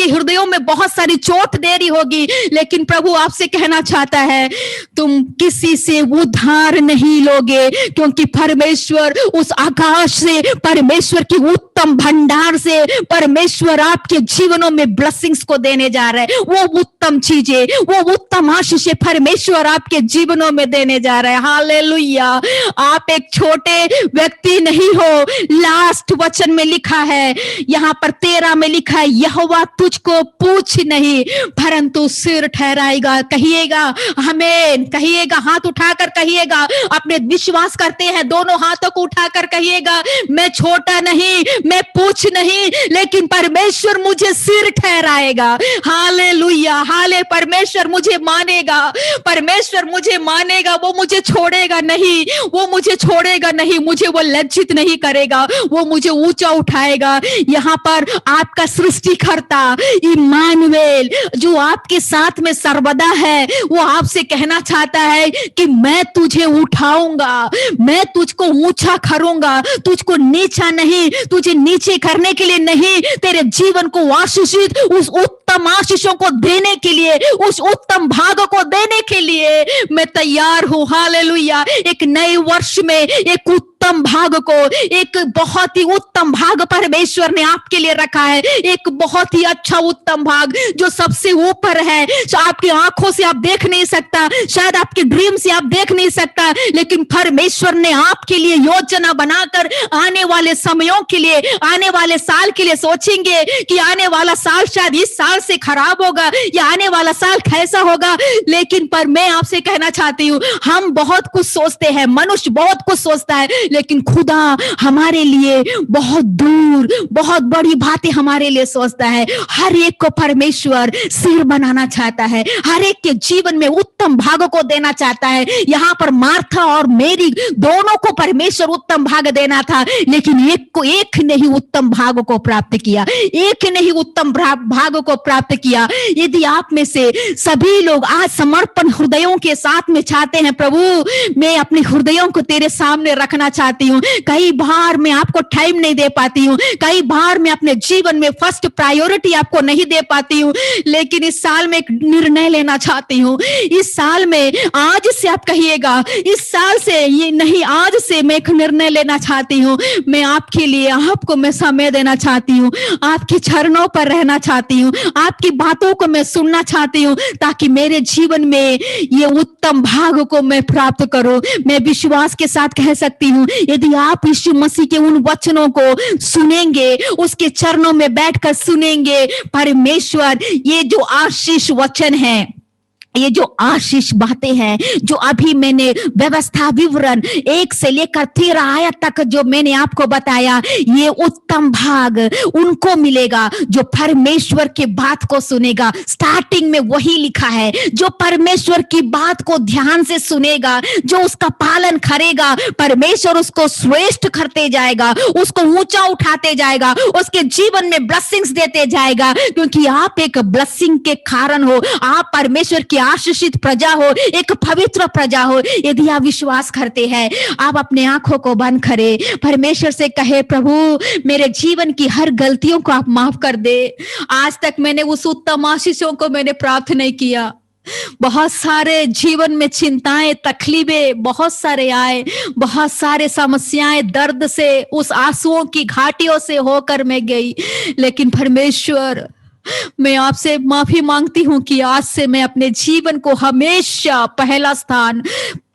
हृदयों में बहुत सारी चोट दे रही होगी, लेकिन प्रभु आपसे कहना चाहता है, तुम किसी से उधार नहीं लोगे, क्योंकि परमेश्वर उस आकाश से, परमेश्वर की उत्तम भंडार से परमेश्वर आपके जीवनों में ब्लेसिंग्स को देने जा रहा है। वो उत्तम चीजें, वो उत्तम आशीष परमेश्वर आपके जीवनों में देने जा रहा है। हालेलुया। आप एक छोटे व्यक्ति नहीं हो। लास्ट वचन में लिखा है, यहाँ पर 13 में लिखा है, यहोवा तुझको पूछ नहीं परंतु सिर ठहराएगा। कहिएगा आमीन, कहिएगा, हाथ उठाकर कहिएगा। अपने विश्वास करते हैं, दोनों हाथों को उठाकर कहिएगा, मैं छोटा नहीं, मैं पूछ नहीं, लेकिन परमेश्वर मुझे सिर ठहराएगा। हालेलुया, हाले, परमेश्वर मुझे मानेगा। मानेगा, परमेश्वर मुझे मानेगा, वो मुझे छोड़ेगा नहीं, वो मुझे छोड़ेगा नहीं, मुझे वो लज्जित नहीं करेगा, वो मुझे ऊंचा उठाएगा। यहाँ पर आपका सृष्टिकर्ता इम्मानुएल जो आपके साथ में सर्वदा है, वो आपसे कहना चाहता है कि मैं तुझे उठाऊंगा, मैं तुझको ऊंचा करूंगा, तुझको नीचा नहीं, तुझे नीचे करने के लिए नहीं, तेरे जीवन को आशीषित उस उत्तम आशीषों को देने के लिए, उस उत्तम भाग को देने के लिए मैं तैयार हूं। हालेलुया। एक नए वर्ष में एक उत्तम भाग को, एक बहुत ही उत्तम भाग परमेश्वर ने आपके लिए रखा है, एक बहुत ही अच्छा उत्तम भाग जो सबसे ऊपर है। आपकी आंखों से आप देख नहीं सकता, शायद आपके ड्रीम से आप देख नहीं सकता, लेकिन परमेश्वर ने आपके लिए योजना बनाकर आने वाले समयों के लिए, आने वाले साल के लिए सोचेंगे कि आने वाला साल शायद इस साल से खराब होगा या आने वाला साल कैसा होगा, लेकिन पर मैं आपसे कहना चाहती हूं, हम बहुत कुछ सोचते हैं, मनुष्य बहुत कुछ सोचता है, लेकिन खुदा हमारे लिए बहुत दूर, बहुत बड़ी बातें हमारे लिए सोचता है। हर एक को परमेश्वर सिर बनाना चाहता है, हर एक के जीवन में उत्तम भाग को देना चाहता है। यहाँ पर मार्था और मेरी दोनों को परमेश्वर उत्तम भाग देना था, लेकिन एक ने ही उत्तम भाग को प्राप्त किया, एक ने ही उत्तम भाग को प्राप्त किया। यदि आप में से सभी लोग आज समर्पण हृदयों के साथ में चाहते हैं, प्रभु मैं अपने हृदयों को तेरे सामने रखना चाहती हूँ, कई बार मैं आपको टाइम नहीं दे पाती हूँ, कई बार मैं अपने जीवन में फर्स्ट प्रायोरिटी आपको नहीं दे पाती हूँ, लेकिन इस साल में एक निर्णय लेना चाहती हूँ। इस साल में आज से आप कहिएगा, इस साल से ये नहीं, आज से मैं एक निर्णय लेना चाहती हूँ, मैं आपके लिए, आपको मैं समय देना चाहती हूँ, आपके चरणों पर रहना चाहती हूँ, आपकी बातों को मैं सुनना चाहती हूँ, ताकि मेरे जीवन में ये उत्तम भाग को मैं प्राप्त करूं। मैं विश्वास के साथ कह सकती हूँ, यदि आप यीशु मसीह के उन वचनों को सुनेंगे, उसके चरणों में बैठकर सुनेंगे, परमेश्वर ये जो आशीष वचन है, ये जो आशीष बातें हैं, जो अभी मैंने व्यवस्था विवरण 1 से लेकर 13 आयत तक जो मैंने आपको बताया, ये उत्तम भाग उनको मिलेगा जो परमेश्वर की बात को सुनेगा। स्टार्टिंग में वही लिखा है, जो परमेश्वर की बात को ध्यान से सुनेगा, जो उसका पालन करेगा, परमेश्वर उसको श्रेष्ठ करते जाएगा, उसको ऊंचा उठाते जाएगा, उसके जीवन में ब्लेसिंग्स देते जाएगा, क्योंकि आप एक ब्लेसिंग के कारण हो, आप परमेश्वर की आशीषित प्रजा हो, एक पवित्र प्रजा हो। यदि आप विश्वास करते हैं, आप अपने आंखों को बंद करें, परमेश्वर से कहे, प्रभु मेरे जीवन की हर गलतियों को आप माफ कर दे। आज तक मैंने उस उत्तम आशीषों को मैंने प्राप्त नहीं किया, बहुत सारे जीवन में चिंताएं, तकलीफें बहुत सारे आए, बहुत सारे समस्याएं, दर्द से, उस आंसुओं की घाटियों से होकर मैं गई, लेकिन परमेश्वर मैं आपसे माफी मांगती हूं कि आज से मैं अपने जीवन को हमेशा पहला स्थान,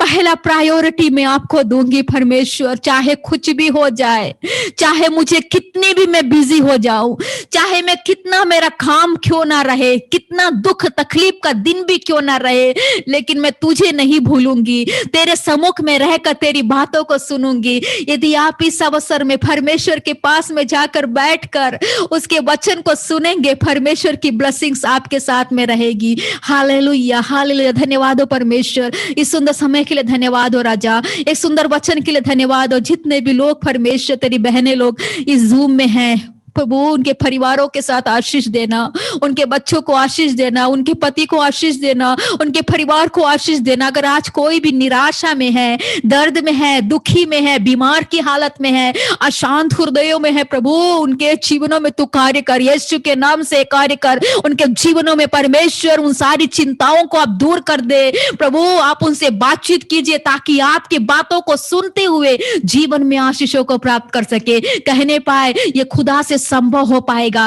पहला प्रायोरिटी मैं आपको दूंगी। परमेश्वर चाहे कुछ भी हो जाए, चाहे मुझे कितनी भी मैं बिजी हो जाऊं, चाहे मैं कितना मेरा काम क्यों ना रहे, कितना दुख तकलीफ का दिन भी क्यों ना रहे, लेकिन मैं तुझे नहीं भूलूंगी, तेरे सम्मुख में रहकर तेरी बातों को सुनूंगी। यदि आप इस अवसर में परमेश्वर के पास में जाकर बैठकर उसके वचन को सुनेंगे, परमेश्वर की ब्लेसिंग्स आपके साथ में रहेगी। Hallelujah, hallelujah. धन्यवाद हो परमेश्वर, इस सुंदर समय के लिए धन्यवाद हो राजा, एक सुंदर वचन के लिए धन्यवाद हो। जितने भी लोग परमेश्वर तेरी बहनें लोग इस जूम में हैं, प्रभु उनके परिवारों के साथ आशीष देना, उनके बच्चों को आशीष देना, उनके पति को आशीष देना, उनके परिवार को आशीष देना। अगर आज कोई भी निराशा में है, दर्द में है, दुखी में है, बीमार की हालत में है, अशांत हृदयों में है, प्रभु उनके जीवनों में तू कार्य कर, यीशु के नाम से कार्य कर। उनके जीवनों में परमेश्वर उन सारी चिंताओं को आप दूर कर दे। प्रभु आप उनसे बातचीत कीजिए, ताकि आपकी बातों को सुनते हुए जीवन में आशीषों को प्राप्त कर सके, कहने पाए ये खुदा से संभव हो पाएगा।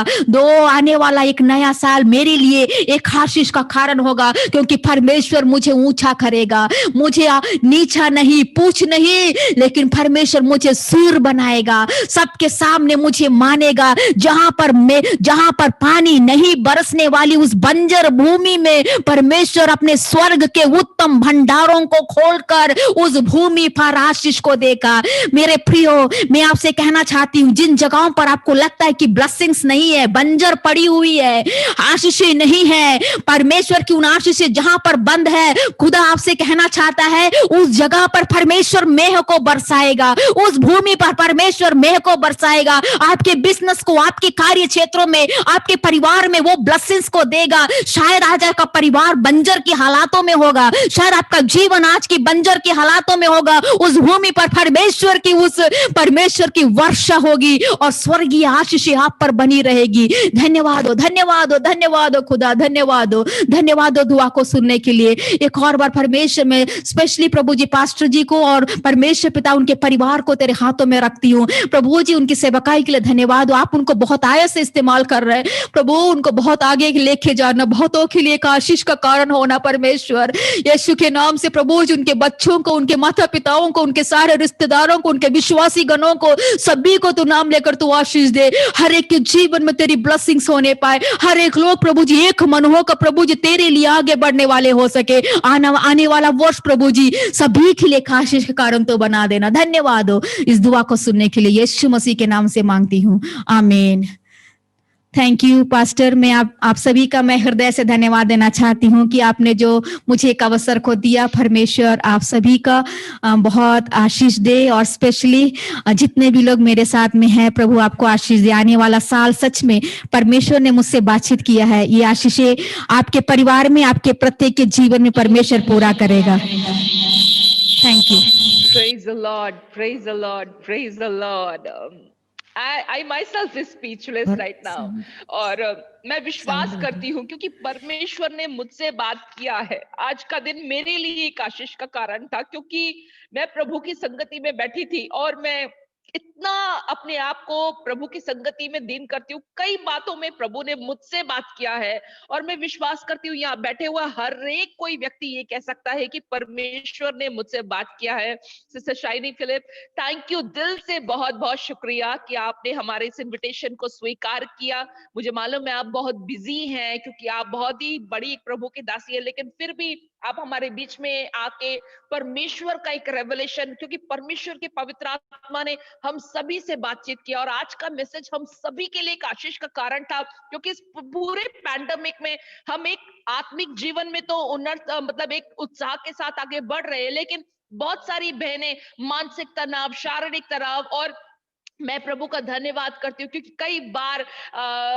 आने वाला एक नया साल मेरे लिए एक आशीष का कारण होगा, क्योंकि परमेश्वर मुझे ऊंचा करेगा, मुझे नीचा नहीं, पूछ नहीं, लेकिन परमेश्वर मुझे सिर बनाएगा, सबके सामने मुझे मानेगा। जहां पर पानी नहीं बरसने वाली उस बंजर भूमि में परमेश्वर अपने स्वर्ग के उत्तम भंडारों को खोलकर उस भूमि पर आशीष को देगा। मेरे प्रियो, मैं आपसे कहना चाहती हूं, जिन जगहों पर आपको लगता लगता है कि ब्लेसिंग्स नहीं है, बंजर पड़ी हुई है, आशीषें नहीं है, परमेश्वर की उन आशीषें जहां पर बंद है, खुदा आपसे कहना चाहता है उस जगह पर परमेश्वर मेह को बरसाएगा, उस भूमि पर परमेश्वर मेह को बरसाएगा, आपके बिजनेस को, आपके कार्य क्षेत्रों में, आपके परिवार में वो ब्लेसिंग्स को देगा। शायद आज आपका परिवार बंजर की हालातों में होगा, शायद आपका जीवन आज की बंजर की हालातों में होगा, उस भूमि पर परमेश्वर की वर्षा होगी और स्वर्गीय आशीषें आप पर बनी रहेगी। धन्यवाद हो, धन्यवाद हो, धन्यवाद हो खुदा, धन्यवाद हो, धन्यवाद हो दुआ को सुनने के लिए। एक और बार परमेश्वर में स्पेशली प्रभु जी पास्टर जी को और परमेश्वर पिता उनके परिवार को तेरे हाथों में रखती हूँ। प्रभु जी उनकी सेवकाई के लिए धन्यवाद हो, आप उनको बहुत आयत से इस्तेमाल कर रहे हैं प्रभु, उनको बहुत आगे लेके जाना, बहुतों के लिए एक आशीष का कारण होना परमेश्वर यीशु के नाम से। प्रभु जी उनके बच्चों को, उनके माता पिताओं को, उनके सारे रिश्तेदारों को, उनके विश्वासी गणों को, सभी को तू नाम लेकर तू आशीष दे। हर एक के जीवन में तेरी ब्लेसिंग्स होने पाए, हर एक लोग प्रभु जी एक मन होकर प्रभु जी तेरे लिए आगे बढ़ने वाले हो सके। आने वाला वर्ष प्रभु जी सभी के लिए आशीष का कारण तो बना देना। धन्यवाद हो इस दुआ को सुनने के लिए, यीशु मसीह के नाम से मांगती हूँ, आमीन। Thank you pastor. मैं आप सभी का मैं हृदय से धन्यवाद देना चाहती हूँ कि आपने जो मुझे एक अवसर को दिया। परमेश्वर आप सभी का बहुत आशीष दे और स्पेशली जितने भी लोग मेरे साथ में हैं, प्रभु आपको आशीष दे। आने वाला साल सच में परमेश्वर ने मुझसे बातचीत किया है, ये आशीषें आपके परिवार में, आपके प्रत्येक के जीवन में परमेश्वर पूरा करेगा। Thank you. Praise the Lord, praise the Lord, praise the Lord. I myself is speechless right now. और मैं विश्वास करती हूँ क्योंकि परमेश्वर ने मुझसे बात किया है। आज का दिन मेरे लिए एक आशीष का कारण था क्योंकि मैं प्रभु की संगति में बैठी थी और मैं इतना अपने आप को प्रभु की संगति में दीन करती हूँ। कई बातों में प्रभु ने मुझसे बात किया है और मैं विश्वास करती हूँ यहाँ बैठे हुआ हर एक कोई व्यक्ति ये कह सकता है कि परमेश्वर ने मुझसे बात किया है। Sister Shiny Philip, thank you, दिल से बहुत बहुत शुक्रिया कि आपने हमारे इस इन्विटेशन को स्वीकार किया। मुझे मालूम है आप बहुत बिजी हैं क्योंकि आप बहुत ही बड़ी एक प्रभु की दासी है, लेकिन फिर भी आप हमारे बीच में आके परमेश्वर का एक रेवलेशन, क्योंकि परमेश्वर के पवित्र आत्मा ने हम सभी से बातचीत किया और आज का मैसेज हम सभी के लिए एक आशीष का कारण था क्योंकि इस पूरे पैंडेमिक में हम एक आत्मिक जीवन में तो मतलब एक उत्साह के साथ आगे बढ़ रहे हैं, लेकिन बहुत सारी बहनें मानसिक तनाव, शारीरिक तनाव, और मैं प्रभु का धन्यवाद करती हूँ क्योंकि कई बार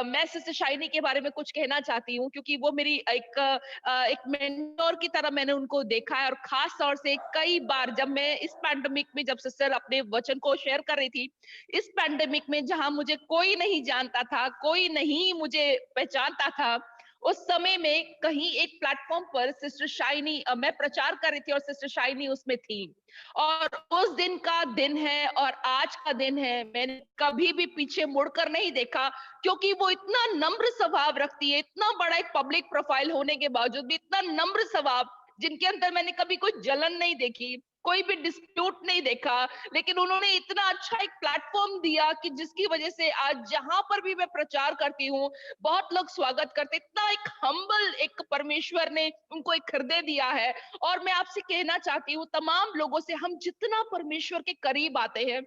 मैं सिस्टर शाइनी के बारे में कुछ कहना चाहती हूँ क्योंकि वो मेरी एक मेंटोर की तरह मैंने उनको देखा है और खास तौर से कई बार जब मैं इस पैंडेमिक में, जब सिस्टर अपने वचन को शेयर कर रही थी, इस पैंडेमिक में जहां मुझे कोई नहीं जानता था, कोई नहीं मुझे पहचानता था, उस समय में कहीं एक प्लेटफॉर्म पर सिस्टर शाइनी, मैं प्रचार कर रही थी और सिस्टर शाइनी उसमें थी और उस दिन का दिन है और आज का दिन है, मैंने कभी भी पीछे मुड़कर नहीं देखा क्योंकि वो इतना नम्र स्वभाव रखती है, इतना बड़ा एक पब्लिक प्रोफाइल होने के बावजूद भी इतना नम्र स्वभाव, जिनके अंदर मैंने कभी कोई जलन नहीं देखी, कोई भी डिस्प्यूट नहीं देखा, लेकिन उन्होंने इतना अच्छा एक प्लेटफॉर्म दिया कि जिसकी वजह से आज जहां पर भी मैं प्रचार करती हूँ बहुत लोग स्वागत करते। इतना एक हम्बल एक परमेश्वर ने उनको एक हृदय दिया है और मैं आपसे कहना चाहती हूँ तमाम लोगों से, हम जितना परमेश्वर के करीब आते हैं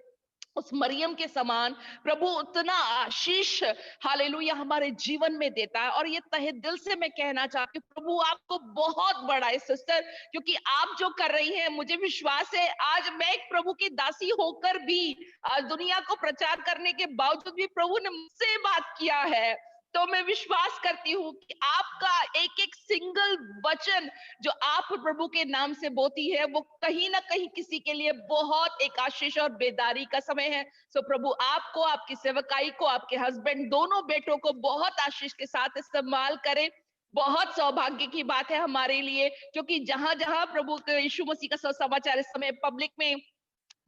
उस मरियम के समान प्रभु उतना आशीष हालेलुया हमारे जीवन में देता है। और ये तहे दिल से मैं कहना चाहती हूँ प्रभु आपको बहुत बड़ा है सिस्टर, क्योंकि आप जो कर रही हैं मुझे विश्वास है आज मैं एक प्रभु की दासी होकर भी आज दुनिया को प्रचार करने के बावजूद भी प्रभु ने मुझसे बात किया है, तो मैं विश्वास करती हूँ कि आपका एक एक सिंगल वचन जो आप प्रभु के नाम से बोती है वो कहीं ना कहीं किसी के लिए बहुत एक आशीष और बेदारी का समय है। सो प्रभु आपको, आपकी सेवकाई को, आपके हस्बैंड, दोनों बेटों को बहुत आशीष के साथ इस्तेमाल करें। बहुत सौभाग्य की बात है हमारे लिए क्योंकि जहां जहां प्रभु यीशु मसीह का सुसमाचार इस समय पब्लिक में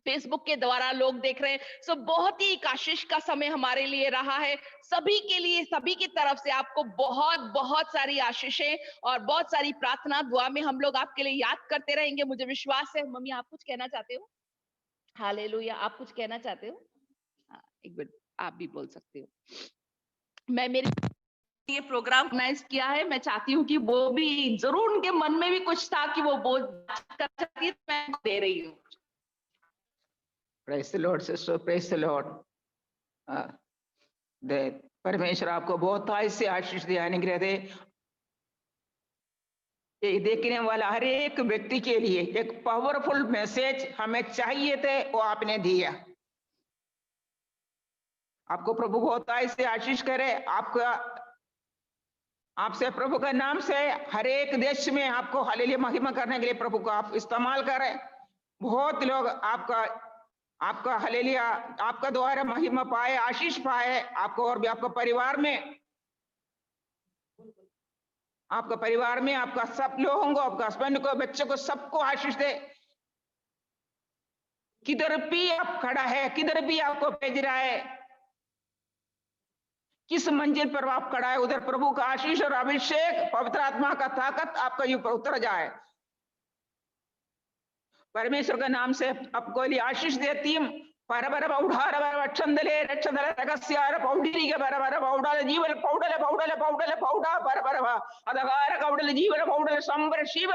फेसबुक के द्वारा लोग देख रहे हैं, सो बहुत ही एक आशीष का समय हमारे लिए रहा है। सभी के लिए, सभी की तरफ से आपको बहुत बहुत सारी आशीषें और बहुत सारी प्रार्थना दुआ में हम लोग आपके लिए याद करते रहेंगे, मुझे विश्वास है। मम्मी आप कुछ कहना चाहते हो? हालेलुया, आप कुछ कहना चाहते हो? एक मिनट, आप भी बोल सकते हो। मैं मेरे ये प्रोग्राम ऑर्गेनाइज किया है, मैं चाहती हूँ कि वो भी जरूर उनके मन में भी कुछ था कि वो बोल कर सकती है, मैं दे रही हूँ। Praise the Lord, sister. Praise the Lord. दे। परमेश्वर आपको बहुत से आशीष दे, अनुग्रह दे। ये देखने वाला हर एक व्यक्ति के लिए एक पावरफुल मैसेज हमें चाहिए थे, वो आपने दिया। आपको प्रभु बहुत से आशीष करे। आपसे प्रभु के नाम से हर एक देश में आपको हालेलुया महिमा करने के लिए प्रभु को आप इस्तेमाल करें। बहुत लोग आपका हालेलुया, आपका द्वारा महिमा पाए, आशीष पाए। आपको और भी आपका परिवार में आपका सब लोगों को, आपका हस्बैंड को, बच्चों को, सबको आशीष दे। किधर भी आप खड़ा है, किधर भी आपको भेज रहा है, किस मंजिल पर आप खड़ा है, उधर प्रभु का आशीष और अभिषेक, पवित्र आत्मा का ताकत आपका ऊपर उतर जाए। परमेश्वर के नाम से आपको आशीष देती हूं। परबर पौढ़ार रक्षंदले रक्षदले रगस्यार पौढ़ी के परबर पौढ़ाल जीवन पौढ़ले पौढ़ले पौढ़ले पौढ़ा परबर अधकार कौढ़ले जीवन पौढ़ले संबर शिवर